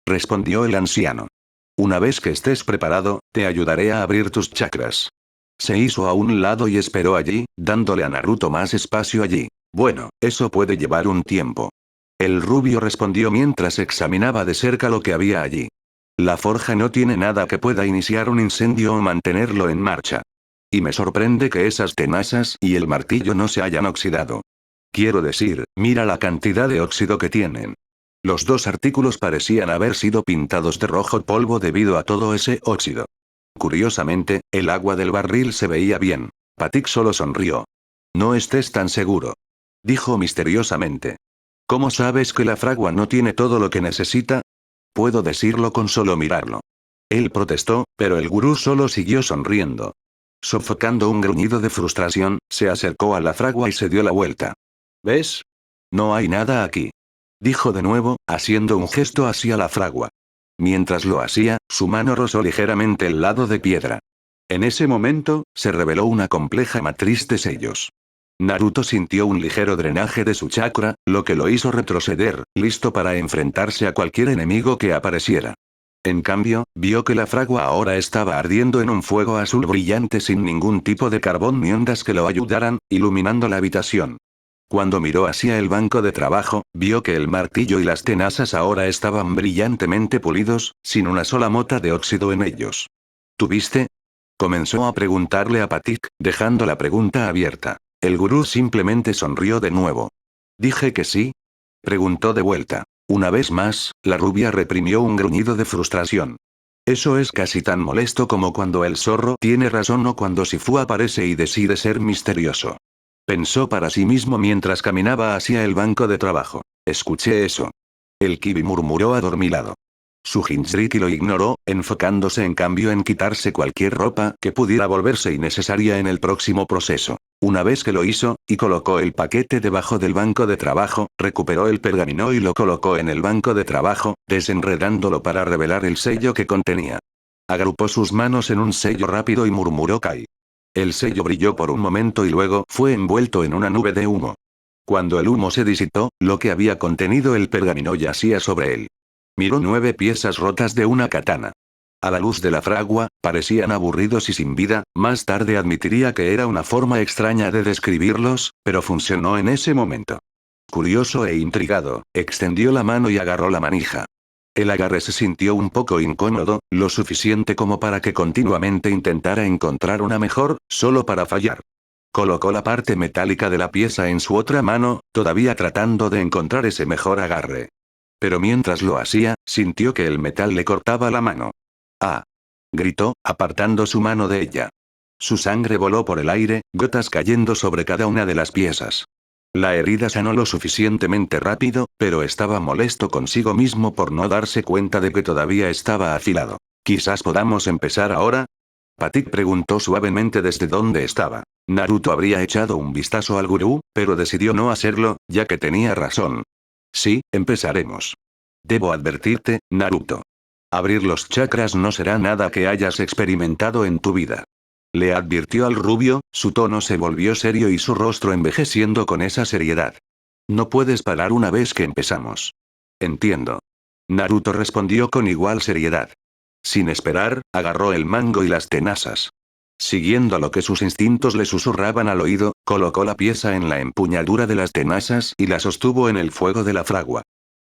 Respondió el anciano. Una vez que estés preparado, te ayudaré a abrir tus chakras. Se hizo a un lado y esperó allí, dándole a Naruto más espacio allí. Bueno, eso puede llevar un tiempo. El rubio respondió mientras examinaba de cerca lo que había allí. La forja no tiene nada que pueda iniciar un incendio o mantenerlo en marcha. Y me sorprende que esas tenazas y el martillo no se hayan oxidado. Quiero decir, mira la cantidad de óxido que tienen. Los 2 artículos parecían haber sido pintados de rojo polvo debido a todo ese óxido. Curiosamente, el agua del barril se veía bien. Patik solo sonrió. No estés tan seguro. Dijo misteriosamente. ¿Cómo sabes que la fragua no tiene todo lo que necesita? Puedo decirlo con solo mirarlo. Él protestó, pero el gurú solo siguió sonriendo. Sofocando un gruñido de frustración, se acercó a la fragua y se dio la vuelta. ¿Ves? No hay nada aquí. Dijo de nuevo, haciendo un gesto hacia la fragua. Mientras lo hacía, su mano rozó ligeramente el lado de piedra. En ese momento, se reveló una compleja matriz de sellos. Naruto sintió un ligero drenaje de su chakra, lo que lo hizo retroceder, listo para enfrentarse a cualquier enemigo que apareciera. En cambio, vio que la fragua ahora estaba ardiendo en un fuego azul brillante sin ningún tipo de carbón ni ondas que lo ayudaran, iluminando la habitación. Cuando miró hacia el banco de trabajo, vio que el martillo y las tenazas ahora estaban brillantemente pulidos, sin una sola mota de óxido en ellos. ¿Tuviste? Comenzó a preguntarle a Patik, dejando la pregunta abierta. El gurú simplemente sonrió de nuevo. ¿Dije que sí? Preguntó de vuelta. Una vez más, la rubia reprimió un gruñido de frustración. Eso es casi tan molesto como cuando el zorro tiene razón o cuando Shifu aparece y decide ser misterioso. Pensó para sí mismo mientras caminaba hacia el banco de trabajo. Escuché eso. El Kibi murmuró adormilado. Su Jinchuriki lo ignoró, enfocándose en cambio en quitarse cualquier ropa que pudiera volverse innecesaria en el próximo proceso. Una vez que lo hizo, y colocó el paquete debajo del banco de trabajo, recuperó el pergamino y lo colocó en el banco de trabajo, desenredándolo para revelar el sello que contenía. Agrupó sus manos en un sello rápido y murmuró Kai. El sello brilló por un momento y luego fue envuelto en una nube de humo. Cuando el humo se disipó, lo que había contenido el pergamino yacía sobre él. Miró 9 piezas rotas de una katana. A la luz de la fragua, parecían aburridos y sin vida. Más tarde admitiría que era una forma extraña de describirlos, pero funcionó en ese momento. Curioso e intrigado, extendió la mano y agarró la manija. El agarre se sintió un poco incómodo, lo suficiente como para que continuamente intentara encontrar una mejor, solo para fallar. Colocó la parte metálica de la pieza en su otra mano, todavía tratando de encontrar ese mejor agarre. Pero mientras lo hacía, sintió que el metal le cortaba la mano. ¡Ah! Gritó, apartando su mano de ella. Su sangre voló por el aire, gotas cayendo sobre cada una de las piezas. La herida sanó lo suficientemente rápido, pero estaba molesto consigo mismo por no darse cuenta de que todavía estaba afilado. ¿Quizás podamos empezar ahora? Patik preguntó suavemente desde donde estaba. Naruto habría echado un vistazo al gurú, pero decidió no hacerlo, ya que tenía razón. Sí, empezaremos. Debo advertirte, Naruto. Abrir los chakras no será nada que hayas experimentado en tu vida. Le advirtió al rubio, su tono se volvió serio y su rostro envejeciendo con esa seriedad. No puedes parar una vez que empezamos. Entiendo. Naruto respondió con igual seriedad. Sin esperar, agarró el mango y las tenazas. Siguiendo lo que sus instintos le susurraban al oído, colocó la pieza en la empuñadura de las tenazas y la sostuvo en el fuego de la fragua.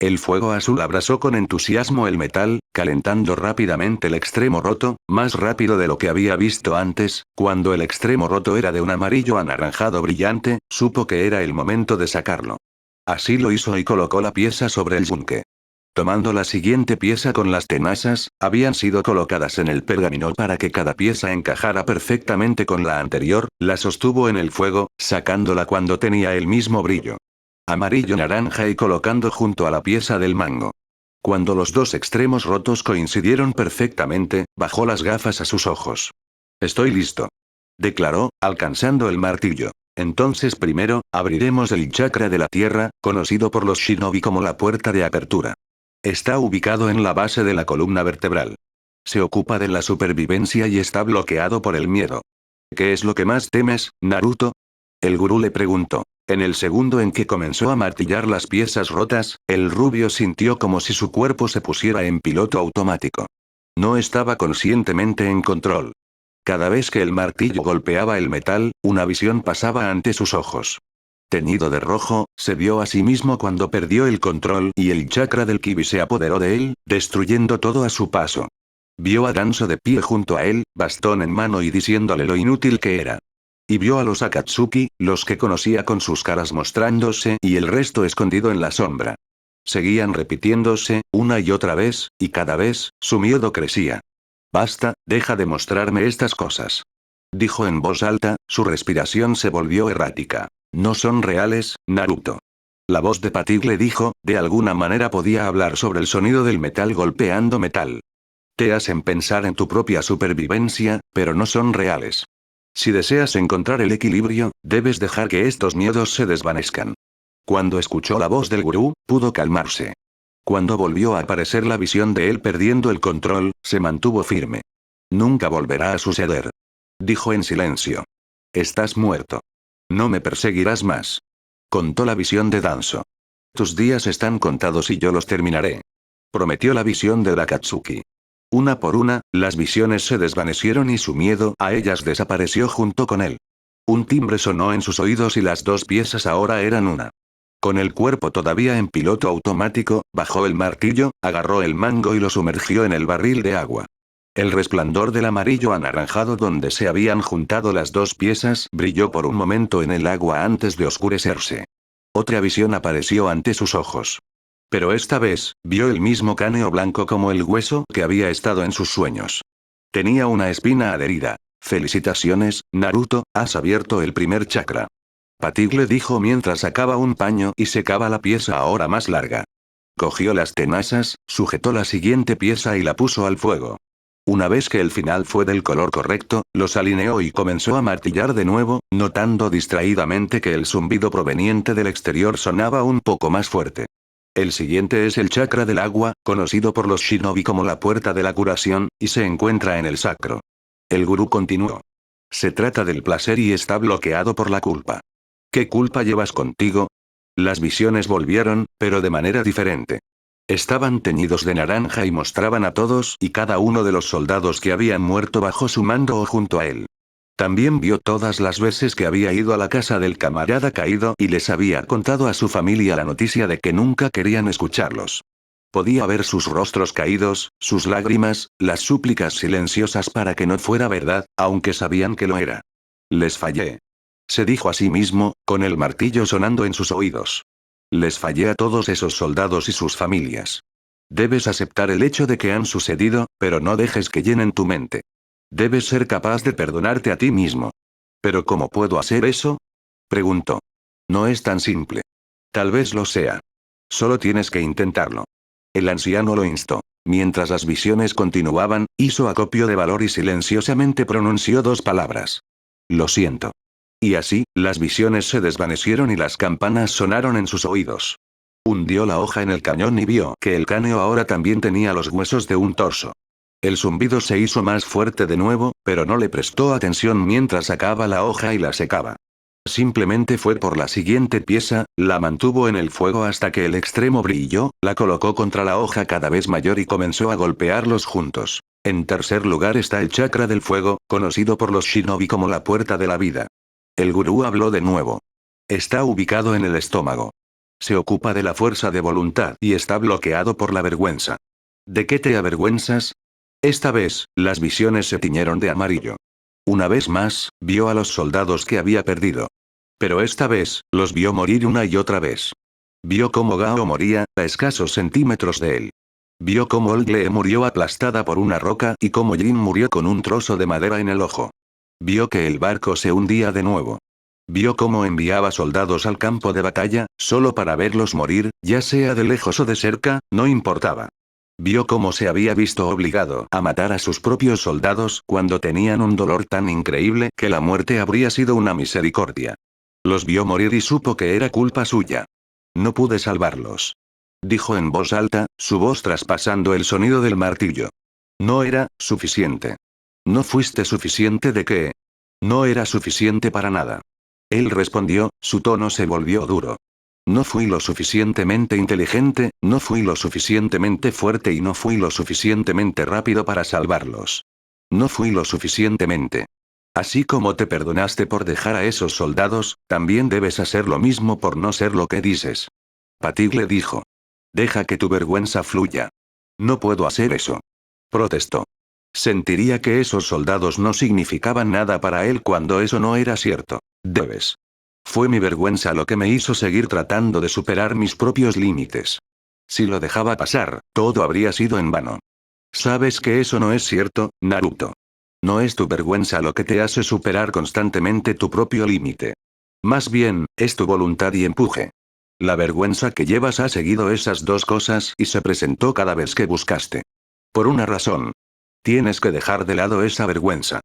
El fuego azul abrasó con entusiasmo el metal, calentando rápidamente el extremo roto, más rápido de lo que había visto antes. Cuando el extremo roto era de un amarillo anaranjado brillante, supo que era el momento de sacarlo. Así lo hizo y colocó la pieza sobre el yunque. Tomando la siguiente pieza con las tenazas, habían sido colocadas en el pergamino para que cada pieza encajara perfectamente con la anterior, la sostuvo en el fuego, sacándola cuando tenía el mismo brillo. Amarillo naranja y colocando junto a la pieza del mango. Cuando los dos extremos rotos coincidieron perfectamente, bajó las gafas a sus ojos. Estoy listo. Declaró, alcanzando el martillo. Entonces primero, abriremos el chakra de la tierra, conocido por los shinobi como la puerta de apertura. Está ubicado en la base de la columna vertebral. Se ocupa de la supervivencia y está bloqueado por el miedo. ¿Qué es lo que más temes, Naruto? El gurú le preguntó. En el segundo en que comenzó a martillar las piezas rotas, el rubio sintió como si su cuerpo se pusiera en piloto automático. No estaba conscientemente en control. Cada vez que el martillo golpeaba el metal, una visión pasaba ante sus ojos. Teñido de rojo, se vio a sí mismo cuando perdió el control y el chakra del Kibi se apoderó de él, destruyendo todo a su paso. Vio a Danzo de pie junto a él, bastón en mano y diciéndole lo inútil que era. Y vio a los Akatsuki, los que conocía con sus caras mostrándose y el resto escondido en la sombra. Seguían repitiéndose, una y otra vez, y cada vez, su miedo crecía. Basta, deja de mostrarme estas cosas. Dijo en voz alta, su respiración se volvió errática. No son reales, Naruto. La voz de Patik le dijo, de alguna manera podía hablar sobre el sonido del metal golpeando metal. Te hacen pensar en tu propia supervivencia, pero no son reales. Si deseas encontrar el equilibrio, debes dejar que estos miedos se desvanezcan. Cuando escuchó la voz del gurú, pudo calmarse. Cuando volvió a aparecer la visión de él perdiendo el control, se mantuvo firme. Nunca volverá a suceder. Dijo en silencio. Estás muerto. No me perseguirás más. Contó la visión de Danzo. Tus días están contados y yo los terminaré. Prometió la visión de Akatsuki. Una por una, las visiones se desvanecieron y su miedo a ellas desapareció junto con él. Un timbre sonó en sus oídos y las dos piezas ahora eran una. Con el cuerpo todavía en piloto automático, bajó el martillo, agarró el mango y lo sumergió en el barril de agua. El resplandor del amarillo anaranjado donde se habían juntado las dos piezas brilló por un momento en el agua antes de oscurecerse. Otra visión apareció ante sus ojos. Pero esta vez, vio el mismo cráneo blanco como el hueso que había estado en sus sueños. Tenía una espina adherida. Felicitaciones, Naruto, has abierto el primer chakra. Patik le dijo mientras sacaba un paño y secaba la pieza ahora más larga. Cogió las tenazas, sujetó la siguiente pieza y la puso al fuego. Una vez que el final fue del color correcto, los alineó y comenzó a martillar de nuevo, notando distraídamente que el zumbido proveniente del exterior sonaba un poco más fuerte. El siguiente es el chakra del agua, conocido por los shinobi como la puerta de la curación, y se encuentra en el sacro. El gurú continuó. Se trata del placer y está bloqueado por la culpa. ¿Qué culpa llevas contigo? Las visiones volvieron, pero de manera diferente. Estaban teñidos de naranja y mostraban a todos y cada uno de los soldados que habían muerto bajo su mando o junto a él. También vio todas las veces que había ido a la casa del camarada caído y les había contado a su familia la noticia de que nunca querían escucharlos. Podía ver sus rostros caídos, sus lágrimas, las súplicas silenciosas para que no fuera verdad, aunque sabían que lo era. Les fallé. Se dijo a sí mismo, con el martillo sonando en sus oídos. Les fallé a todos esos soldados y sus familias. Debes aceptar el hecho de que han sucedido, pero no dejes que llenen tu mente. Debes ser capaz de perdonarte a ti mismo. ¿Pero cómo puedo hacer eso? Preguntó. No es tan simple. Tal vez lo sea. Solo tienes que intentarlo. El anciano lo instó. Mientras las visiones continuaban, hizo acopio de valor y silenciosamente pronunció 2 palabras. Lo siento. Y así, las visiones se desvanecieron y las campanas sonaron en sus oídos. Hundió la hoja en el cañón y vio que el cráneo ahora también tenía los huesos de un torso. El zumbido se hizo más fuerte de nuevo, pero no le prestó atención mientras sacaba la hoja y la secaba. Simplemente fue por la siguiente pieza, la mantuvo en el fuego hasta que el extremo brilló, la colocó contra la hoja cada vez mayor y comenzó a golpearlos juntos. En tercer lugar está el chakra del fuego, conocido por los shinobi como la puerta de la vida. El gurú habló de nuevo. Está ubicado en el estómago. Se ocupa de la fuerza de voluntad y está bloqueado por la vergüenza. ¿De qué te avergüenzas? Esta vez, las visiones se tiñeron de amarillo. Una vez más, vio a los soldados que había perdido. Pero esta vez, los vio morir una y otra vez. Vio cómo Gao moría, a escasos centímetros de él. Vio cómo Olgle murió aplastada por una roca y cómo Jin murió con un trozo de madera en el ojo. Vio que el barco se hundía de nuevo. Vio cómo enviaba soldados al campo de batalla, solo para verlos morir, ya sea de lejos o de cerca, no importaba. Vio cómo se había visto obligado a matar a sus propios soldados cuando tenían un dolor tan increíble que la muerte habría sido una misericordia. Los vio morir y supo que era culpa suya. No pude salvarlos. Dijo en voz alta, su voz traspasando el sonido del martillo. No era suficiente. ¿No fuiste suficiente de qué? No era suficiente para nada. Él respondió, su tono se volvió duro. No fui lo suficientemente inteligente, no fui lo suficientemente fuerte y no fui lo suficientemente rápido para salvarlos. No fui lo suficientemente. Así como te perdonaste por dejar a esos soldados, también debes hacer lo mismo por no ser lo que dices. Patig le dijo. Deja que tu vergüenza fluya. No puedo hacer eso. Protestó. Sentiría que esos soldados no significaban nada para él cuando eso no era cierto. Debes. Fue mi vergüenza lo que me hizo seguir tratando de superar mis propios límites. Si lo dejaba pasar, todo habría sido en vano. Sabes que eso no es cierto, Naruto. No es tu vergüenza lo que te hace superar constantemente tu propio límite. Más bien, es tu voluntad y empuje. La vergüenza que llevas ha seguido esas 2 cosas y se presentó cada vez que buscaste. Por una razón. Tienes que dejar de lado esa vergüenza.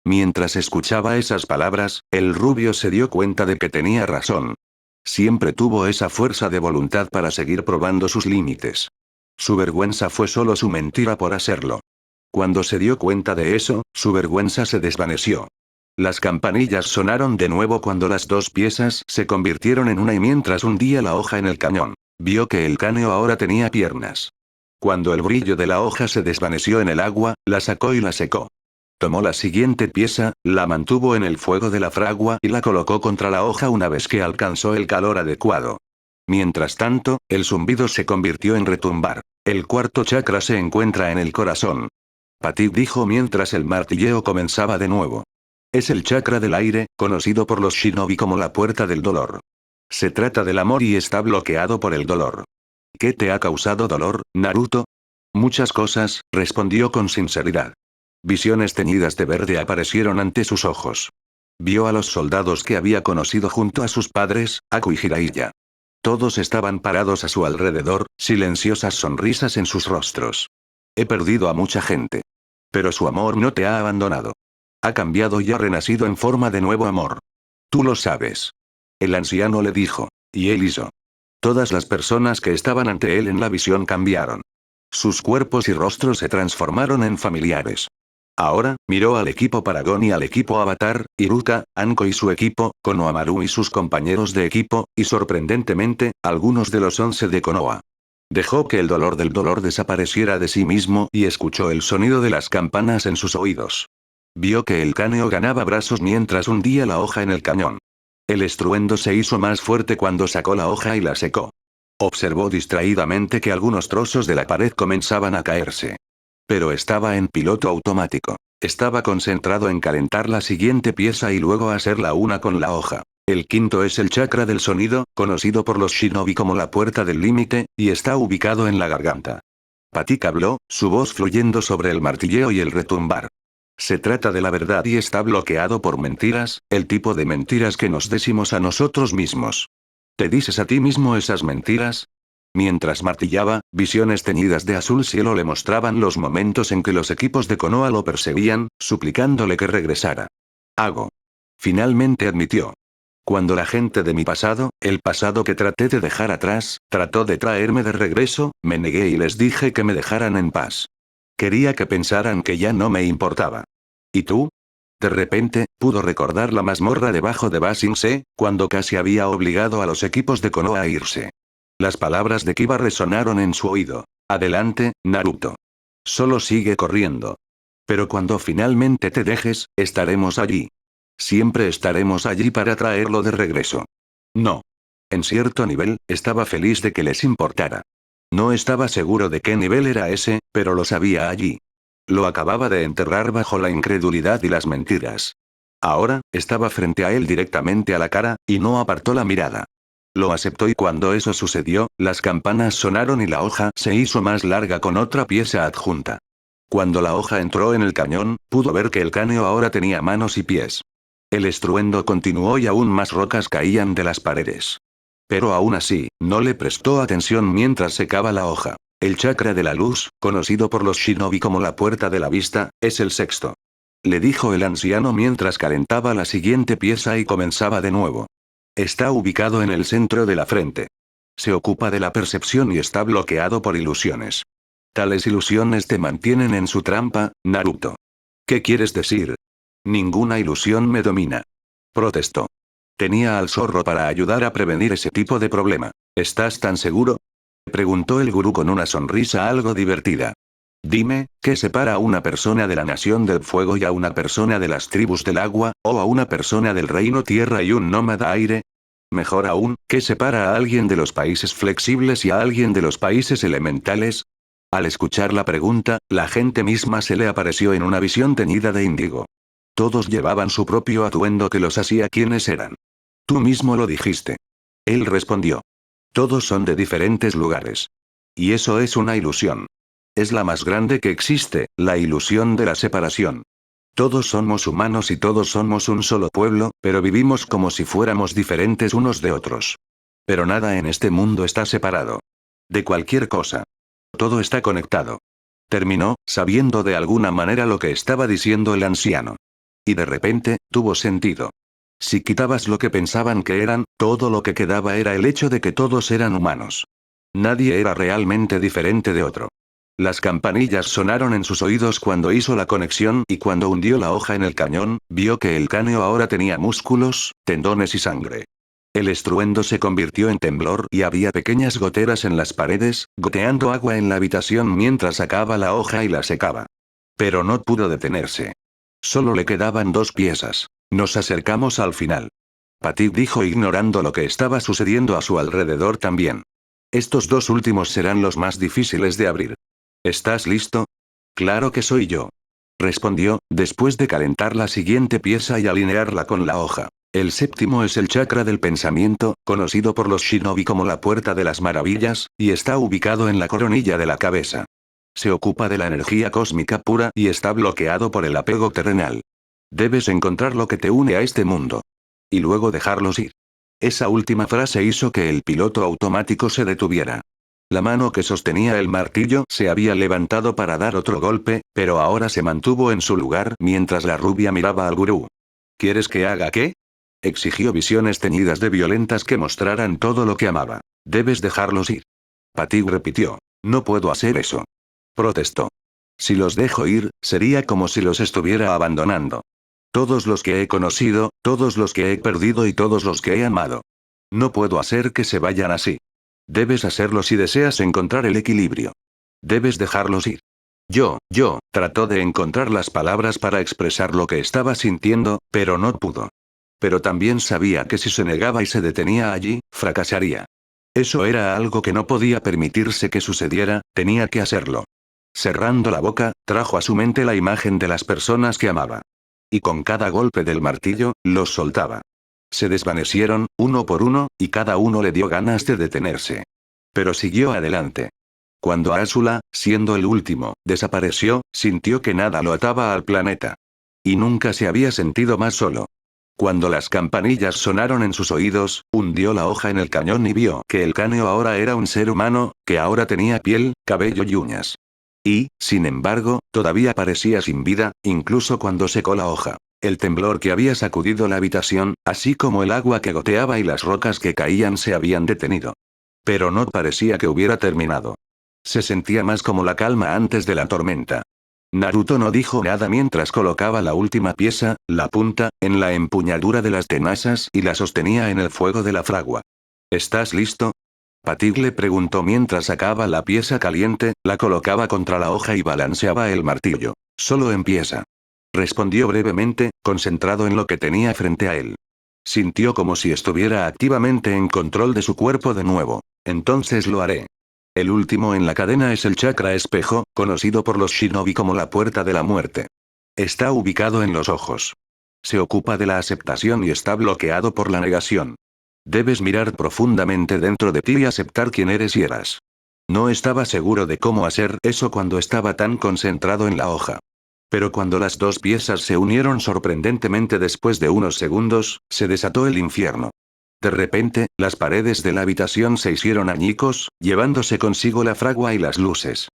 Mientras escuchaba esas palabras, el rubio se dio cuenta de que tenía razón. Siempre tuvo esa fuerza de voluntad para seguir probando sus límites. Su vergüenza fue solo su mentira por hacerlo. Cuando se dio cuenta de eso, su vergüenza se desvaneció. Las campanillas sonaron de nuevo cuando las 2 piezas se convirtieron en una y mientras hundía la hoja en el cañón, vio que el cráneo ahora tenía piernas. Cuando el brillo de la hoja se desvaneció en el agua, la sacó y la secó. Tomó la siguiente pieza, la mantuvo en el fuego de la fragua y la colocó contra la hoja una vez que alcanzó el calor adecuado. Mientras tanto, el zumbido se convirtió en retumbar. El cuarto chakra se encuentra en el corazón. Patig dijo mientras el martilleo comenzaba de nuevo. Es el chakra del aire, conocido por los shinobi como la puerta del dolor. Se trata del amor y está bloqueado por el dolor. ¿Qué te ha causado dolor, Naruto? Muchas cosas, respondió con sinceridad. Visiones teñidas de verde aparecieron ante sus ojos. Vio a los soldados que había conocido junto a sus padres, Aku y Jiraiya. Todos estaban parados a su alrededor, silenciosas sonrisas en sus rostros. He perdido a mucha gente. Pero su amor no te ha abandonado. Ha cambiado y ha renacido en forma de nuevo amor. Tú lo sabes. El anciano le dijo. Y él hizo. Todas las personas que estaban ante él en la visión cambiaron. Sus cuerpos y rostros se transformaron en familiares. Ahora, miró al equipo Paragon y al equipo Avatar, Iruka, Anko y su equipo, Konohamaru y sus compañeros de equipo, y sorprendentemente, algunos de los 11 de Konoha. Dejó que el dolor desapareciera de sí mismo y escuchó el sonido de las campanas en sus oídos. Vio que el cráneo ganaba brazos mientras hundía la hoja en el cañón. El estruendo se hizo más fuerte cuando sacó la hoja y la secó. Observó distraídamente que algunos trozos de la pared comenzaban a caerse. Pero estaba en piloto automático. Estaba concentrado en calentar la siguiente pieza y luego hacerla una con la hoja. El quinto es el chakra del sonido, conocido por los shinobi como la puerta del límite, y está ubicado en la garganta. Patik habló, su voz fluyendo sobre el martilleo y el retumbar. Se trata de la verdad y está bloqueado por mentiras, el tipo de mentiras que nos decimos a nosotros mismos. ¿Te dices a ti mismo esas mentiras? Mientras martillaba, visiones teñidas de azul cielo le mostraban los momentos en que los equipos de Konoha lo perseguían, suplicándole que regresara. Hago. Finalmente admitió. Cuando la gente de mi pasado, el pasado que traté de dejar atrás, trató de traerme de regreso, me negué y les dije que me dejaran en paz. Quería que pensaran que ya no me importaba. ¿Y tú? De repente, pudo recordar la mazmorra debajo de Ba Sing Se, cuando casi había obligado a los equipos de Konoha a irse. Las palabras de Kiba resonaron en su oído. Adelante, Naruto. Solo sigue corriendo. Pero cuando finalmente te dejes, estaremos allí. Siempre estaremos allí para traerlo de regreso. No. En cierto nivel, estaba feliz de que les importara. No estaba seguro de qué nivel era ese, pero lo sabía allí. Lo acababa de enterrar bajo la incredulidad y las mentiras. Ahora, estaba frente a él directamente a la cara, y no apartó la mirada. Lo aceptó y cuando eso sucedió, las campanas sonaron y la hoja se hizo más larga con otra pieza adjunta. Cuando la hoja entró en el cañón, pudo ver que el cráneo ahora tenía manos y pies. El estruendo continuó y aún más rocas caían de las paredes. Pero aún así, no le prestó atención mientras secaba la hoja. El chakra de la luz, conocido por los shinobi como la puerta de la vista, es el sexto. Le dijo el anciano mientras calentaba la siguiente pieza y comenzaba de nuevo. Está ubicado en el centro de la frente. Se ocupa de la percepción y está bloqueado por ilusiones. Tales ilusiones te mantienen en su trampa, Naruto. ¿Qué quieres decir? Ninguna ilusión me domina. Protestó. Tenía al zorro para ayudar a prevenir ese tipo de problema. ¿Estás tan seguro? Preguntó el gurú con una sonrisa algo divertida. Dime, ¿qué separa a una persona de la nación del fuego y a una persona de las tribus del agua, o a una persona del reino tierra y un nómada aire? Mejor aún, ¿qué separa a alguien de los países flexibles y a alguien de los países elementales? Al escuchar la pregunta, la gente misma se le apareció en una visión teñida de índigo. Todos llevaban su propio atuendo que los hacía quienes eran. Tú mismo lo dijiste. Él respondió. Todos son de diferentes lugares. Y eso es una ilusión. Es la más grande que existe, la ilusión de la separación. Todos somos humanos y todos somos un solo pueblo, pero vivimos como si fuéramos diferentes unos de otros. Pero nada en este mundo está separado. De cualquier cosa. Todo está conectado. Terminó, sabiendo de alguna manera lo que estaba diciendo el anciano. Y de repente, tuvo sentido. Si quitabas lo que pensaban que eran, todo lo que quedaba era el hecho de que todos eran humanos. Nadie era realmente diferente de otro. Las campanillas sonaron en sus oídos cuando hizo la conexión y cuando hundió la hoja en el cañón, vio que el cráneo ahora tenía músculos, tendones y sangre. El estruendo se convirtió en temblor y había pequeñas goteras en las paredes, goteando agua en la habitación mientras sacaba la hoja y la secaba. Pero no pudo detenerse. Solo le quedaban dos piezas. Nos acercamos al final. Patik dijo ignorando lo que estaba sucediendo a su alrededor también. Estos dos últimos serán los más difíciles de abrir. ¿Estás listo? Claro que soy yo. Respondió, después de calentar la siguiente pieza y alinearla con la hoja. El séptimo es el chakra del pensamiento, conocido por los shinobi como la puerta de las maravillas, y está ubicado en la coronilla de la cabeza. Se ocupa de la energía cósmica pura y está bloqueado por el apego terrenal. Debes encontrar lo que te une a este mundo. Y luego dejarlos ir. Esa última frase hizo que el piloto automático se detuviera. La mano que sostenía el martillo se había levantado para dar otro golpe, pero ahora se mantuvo en su lugar mientras la rubia miraba al gurú. ¿Quieres que haga qué? Exigió visiones teñidas de violentas que mostraran todo lo que amaba. Debes dejarlos ir. Patik repitió. No puedo hacer eso. Protestó. Si los dejo ir, sería como si los estuviera abandonando. Todos los que he conocido, todos los que he perdido y todos los que he amado. No puedo hacer que se vayan así. Debes hacerlo si deseas encontrar el equilibrio. Debes dejarlos ir. Trató de encontrar las palabras para expresar lo que estaba sintiendo, pero no pudo. Pero también sabía que si se negaba y se detenía allí, fracasaría. Eso era algo que no podía permitirse que sucediera, tenía que hacerlo. Cerrando la boca, trajo a su mente la imagen de las personas que amaba. Y con cada golpe del martillo, los soltaba. Se desvanecieron, uno por uno, y cada uno le dio ganas de detenerse. Pero siguió adelante. Cuando Asula, siendo el último, desapareció, sintió que nada lo ataba al planeta. Y nunca se había sentido más solo. Cuando las campanillas sonaron en sus oídos, hundió la hoja en el cañón y vio que el cráneo ahora era un ser humano, que ahora tenía piel, cabello y uñas. Y, sin embargo, todavía parecía sin vida, incluso cuando secó la hoja. El temblor que había sacudido la habitación, así como el agua que goteaba y las rocas que caían se habían detenido. Pero no parecía que hubiera terminado. Se sentía más como la calma antes de la tormenta. Naruto no dijo nada mientras colocaba la última pieza, la punta, en la empuñadura de las tenazas y la sostenía en el fuego de la fragua. ¿Estás listo? Patig le preguntó mientras sacaba la pieza caliente, la colocaba contra la hoja y balanceaba el martillo. Solo empieza. Respondió brevemente, concentrado en lo que tenía frente a él. Sintió como si estuviera activamente en control de su cuerpo de nuevo. Entonces lo haré. El último en la cadena es el chakra espejo, conocido por los shinobi como la puerta de la muerte. Está ubicado en los ojos. Se ocupa de la aceptación y está bloqueado por la negación. Debes mirar profundamente dentro de ti y aceptar quién eres y eras. No estaba seguro de cómo hacer eso cuando estaba tan concentrado en la hoja. Pero cuando las dos piezas se unieron sorprendentemente después de unos segundos, se desató el infierno. De repente, las paredes de la habitación se hicieron añicos, llevándose consigo la fragua y las luces.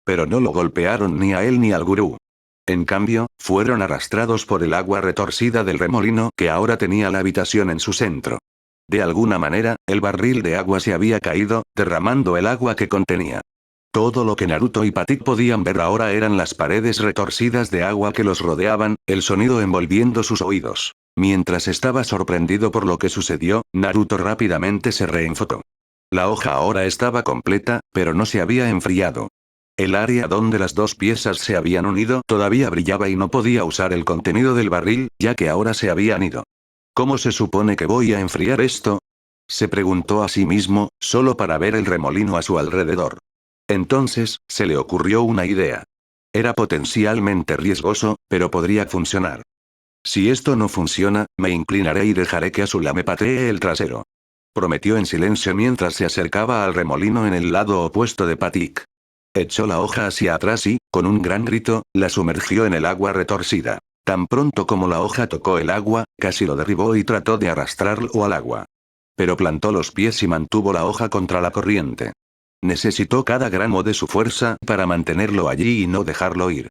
Pero no lo golpearon ni a él ni al gurú. En cambio, fueron arrastrados por el agua retorcida del remolino que ahora tenía la habitación en su centro. De alguna manera, el barril de agua se había caído, derramando el agua que contenía. Todo lo que Naruto y Patik podían ver ahora eran las paredes retorcidas de agua que los rodeaban, el sonido envolviendo sus oídos. Mientras estaba sorprendido por lo que sucedió, Naruto rápidamente se reenfocó. La hoja ahora estaba completa, pero no se había enfriado. El área donde las dos piezas se habían unido todavía brillaba y no podía usar el contenido del barril, ya que ahora se habían ido. ¿Cómo se supone que voy a enfriar esto? Se preguntó a sí mismo, solo para ver el remolino a su alrededor. Entonces, se le ocurrió una idea. Era potencialmente riesgoso, pero podría funcionar. Si esto no funciona, me inclinaré y dejaré que Asula me patee el trasero. Prometió en silencio mientras se acercaba al remolino en el lado opuesto de Patik. Echó la hoja hacia atrás y, con un gran grito, la sumergió en el agua retorcida. Tan pronto como la hoja tocó el agua, casi lo derribó y trató de arrastrarlo al agua. Pero plantó los pies y mantuvo la hoja contra la corriente. Necesitó cada gramo de su fuerza para mantenerlo allí y no dejarlo ir.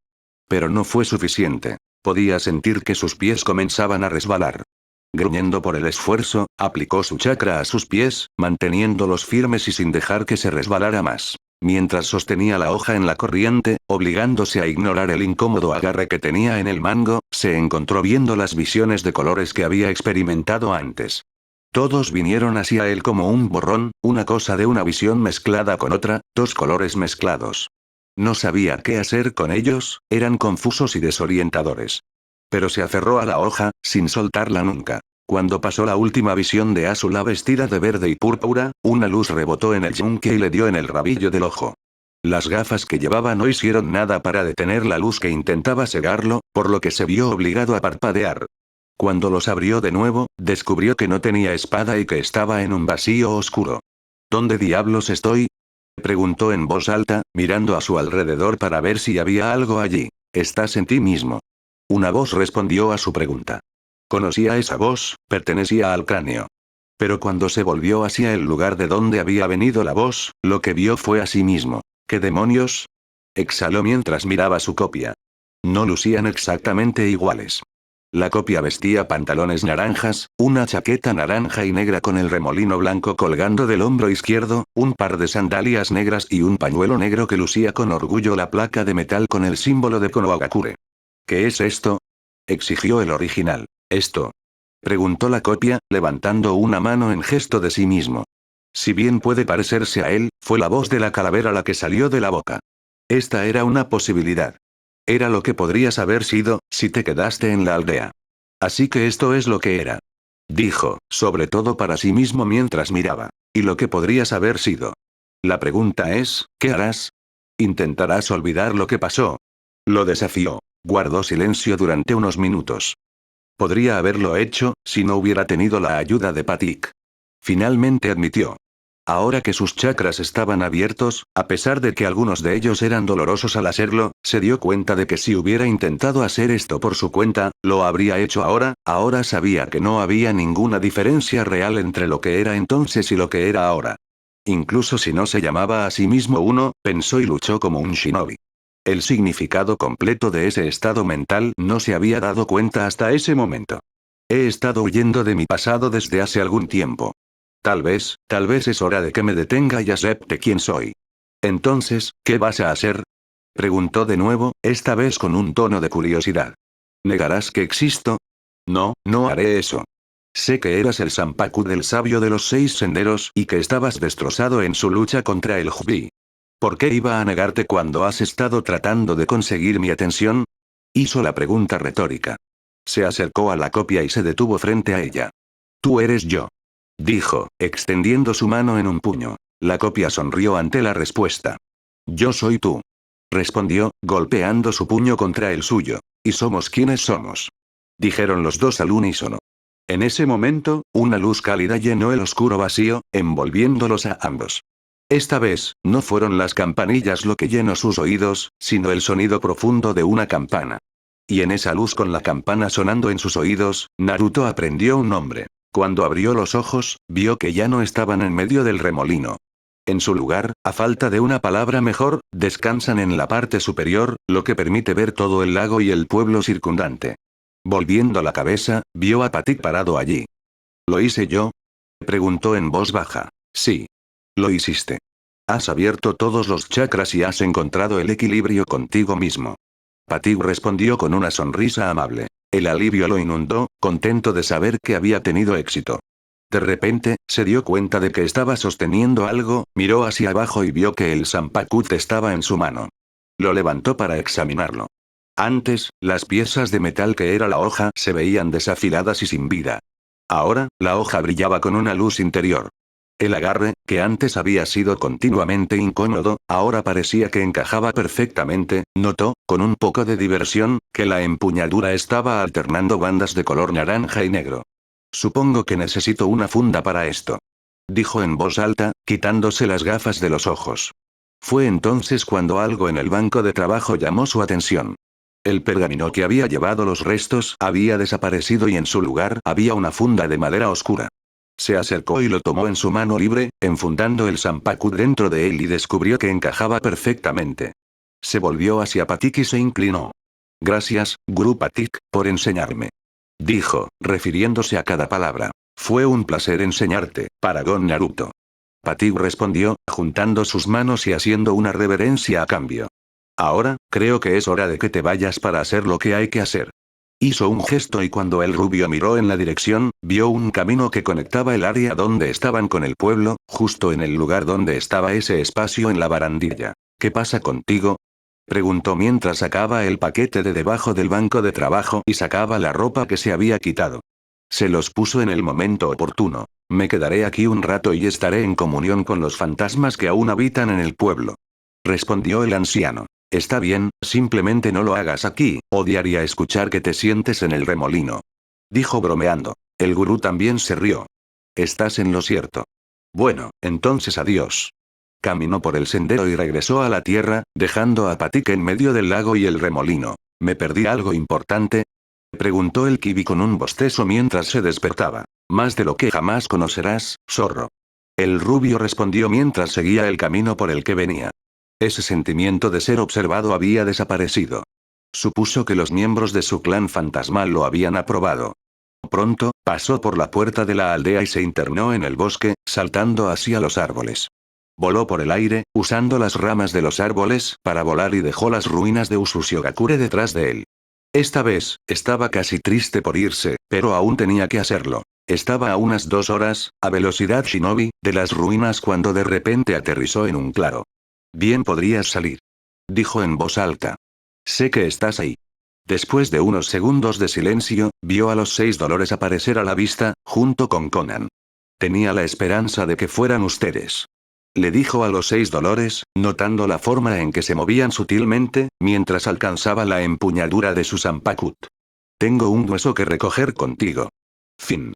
Pero no fue suficiente. Podía sentir que sus pies comenzaban a resbalar. Gruñendo por el esfuerzo, aplicó su chakra a sus pies, manteniéndolos firmes y sin dejar que se resbalara más. Mientras sostenía la hoja en la corriente, obligándose a ignorar el incómodo agarre que tenía en el mango, se encontró viendo las visiones de colores que había experimentado antes. Todos vinieron hacia él como un borrón, una cosa de una visión mezclada con otra, dos colores mezclados. No sabía qué hacer con ellos, eran confusos y desorientadores. Pero se aferró a la hoja, sin soltarla nunca. Cuando pasó la última visión de Asula vestida de verde y púrpura, una luz rebotó en el yunque y le dio en el rabillo del ojo. Las gafas que llevaba no hicieron nada para detener la luz que intentaba cegarlo, por lo que se vio obligado a parpadear. Cuando los abrió de nuevo, descubrió que no tenía espada y que estaba en un vacío oscuro. ¿Dónde diablos estoy? Preguntó en voz alta, mirando a su alrededor para ver si había algo allí. Estás en ti mismo. Una voz respondió a su pregunta. Conocía esa voz, pertenecía al cráneo. Pero cuando se volvió hacia el lugar de donde había venido la voz, lo que vio fue a sí mismo. ¿Qué demonios? Exhaló mientras miraba su copia. No lucían exactamente iguales. La copia vestía pantalones naranjas, una chaqueta naranja y negra con el remolino blanco colgando del hombro izquierdo, un par de sandalias negras y un pañuelo negro que lucía con orgullo la placa de metal con el símbolo de Konohagakure. ¿Qué es esto? Exigió el original. ¿Esto? Preguntó la copia, levantando una mano en gesto de sí mismo. Si bien puede parecerse a él, fue la voz de la calavera la que salió de la boca. Esta era una posibilidad. Era lo que podrías haber sido, si te quedaste en la aldea. Así que esto es lo que era. Dijo, sobre todo para sí mismo mientras miraba. Y lo que podrías haber sido. La pregunta es, ¿qué harás? ¿Intentarás olvidar lo que pasó? Lo desafió. Guardó silencio durante unos minutos. Podría haberlo hecho, si no hubiera tenido la ayuda de Patik. Finalmente admitió. Ahora que sus chakras estaban abiertos, a pesar de que algunos de ellos eran dolorosos al hacerlo, se dio cuenta de que si hubiera intentado hacer esto por su cuenta, lo habría hecho ahora sabía que no había ninguna diferencia real entre lo que era entonces y lo que era ahora. Incluso si no se llamaba a sí mismo uno, pensó y luchó como un shinobi. El significado completo de ese estado mental no se había dado cuenta hasta ese momento. He estado huyendo de mi pasado desde hace algún tiempo. Tal vez es hora de que me detenga y acepte quién soy. Entonces, ¿qué vas a hacer? Preguntó de nuevo, esta vez con un tono de curiosidad. ¿Negarás que existo? No, no haré eso. Sé que eras el Zanpaku del sabio de los 6 senderos y que estabas destrozado en su lucha contra el Jubi. ¿Por qué iba a negarte cuando has estado tratando de conseguir mi atención? Hizo la pregunta retórica. Se acercó a la copia y se detuvo frente a ella. Tú eres yo. Dijo, extendiendo su mano en un puño. La copia sonrió ante la respuesta. Yo soy tú. Respondió, golpeando su puño contra el suyo. Y somos quienes somos. Dijeron los dos al unísono. En ese momento, una luz cálida llenó el oscuro vacío, envolviéndolos a ambos. Esta vez, no fueron las campanillas lo que llenó sus oídos, sino el sonido profundo de una campana. Y en esa luz con la campana sonando en sus oídos, Naruto aprendió un nombre. Cuando abrió los ojos, vio que ya no estaban en medio del remolino. En su lugar, a falta de una palabra mejor, descansan en la parte superior, lo que permite ver todo el lago y el pueblo circundante. Volviendo la cabeza, vio a Patik parado allí. ¿Lo hice yo? Preguntó en voz baja. Sí. Lo hiciste. Has abierto todos los chakras y has encontrado el equilibrio contigo mismo. Patik respondió con una sonrisa amable. El alivio lo inundó, contento de saber que había tenido éxito. De repente, se dio cuenta de que estaba sosteniendo algo, miró hacia abajo y vio que el Zanpaku estaba en su mano. Lo levantó para examinarlo. Antes, las piezas de metal que era la hoja se veían desafiladas y sin vida. Ahora, la hoja brillaba con una luz interior. El agarre, que antes había sido continuamente incómodo, ahora parecía que encajaba perfectamente. Notó, con un poco de diversión, que la empuñadura estaba alternando bandas de color naranja y negro. Supongo que necesito una funda para esto. Dijo en voz alta, quitándose las gafas de los ojos. Fue entonces cuando algo en el banco de trabajo llamó su atención. El pergamino que había llevado los restos había desaparecido y en su lugar había una funda de madera oscura. Se acercó y lo tomó en su mano libre, enfundando el Zanpaku dentro de él y descubrió que encajaba perfectamente. Se volvió hacia Patik y se inclinó. Gracias, Guru Patik, por enseñarme. Dijo, refiriéndose a cada palabra. Fue un placer enseñarte, Paragon Naruto. Patik respondió, juntando sus manos y haciendo una reverencia a cambio. Ahora, creo que es hora de que te vayas para hacer lo que hay que hacer. Hizo un gesto y cuando el rubio miró en la dirección, vio un camino que conectaba el área donde estaban con el pueblo, justo en el lugar donde estaba ese espacio en la barandilla. ¿Qué pasa contigo? Preguntó mientras sacaba el paquete de debajo del banco de trabajo y sacaba la ropa que se había quitado. Se los puso en el momento oportuno. Me quedaré aquí un rato y estaré en comunión con los fantasmas que aún habitan en el pueblo. Respondió el anciano. Está bien, simplemente no lo hagas aquí, odiaría escuchar que te sientes en el remolino. Dijo bromeando. El gurú también se rió. Estás en lo cierto. Bueno, entonces adiós. Caminó por el sendero y regresó a la tierra, dejando a Patik en medio del lago y el remolino. ¿Me perdí algo importante? Preguntó el kibi con un bostezo mientras se despertaba. Más de lo que jamás conocerás, zorro. El rubio respondió mientras seguía el camino por el que venía. Ese sentimiento de ser observado había desaparecido. Supuso que los miembros de su clan fantasmal lo habían aprobado. Pronto, pasó por la puerta de la aldea y se internó en el bosque, saltando hacia los árboles. Voló por el aire, usando las ramas de los árboles para volar y dejó las ruinas de Usushigakure detrás de él. Esta vez, estaba casi triste por irse, pero aún tenía que hacerlo. Estaba a unas 2 horas, a velocidad shinobi, de las ruinas cuando de repente aterrizó en un claro. Bien podrías salir. Dijo en voz alta. Sé que estás ahí. Después de unos segundos de silencio, vio a los 6 aparecer a la vista, junto con Conan. Tenía la esperanza de que fueran ustedes. Le dijo a los 6, notando la forma en que se movían sutilmente, mientras alcanzaba la empuñadura de su Zanpakuto. Tengo un hueso que recoger contigo. Fin.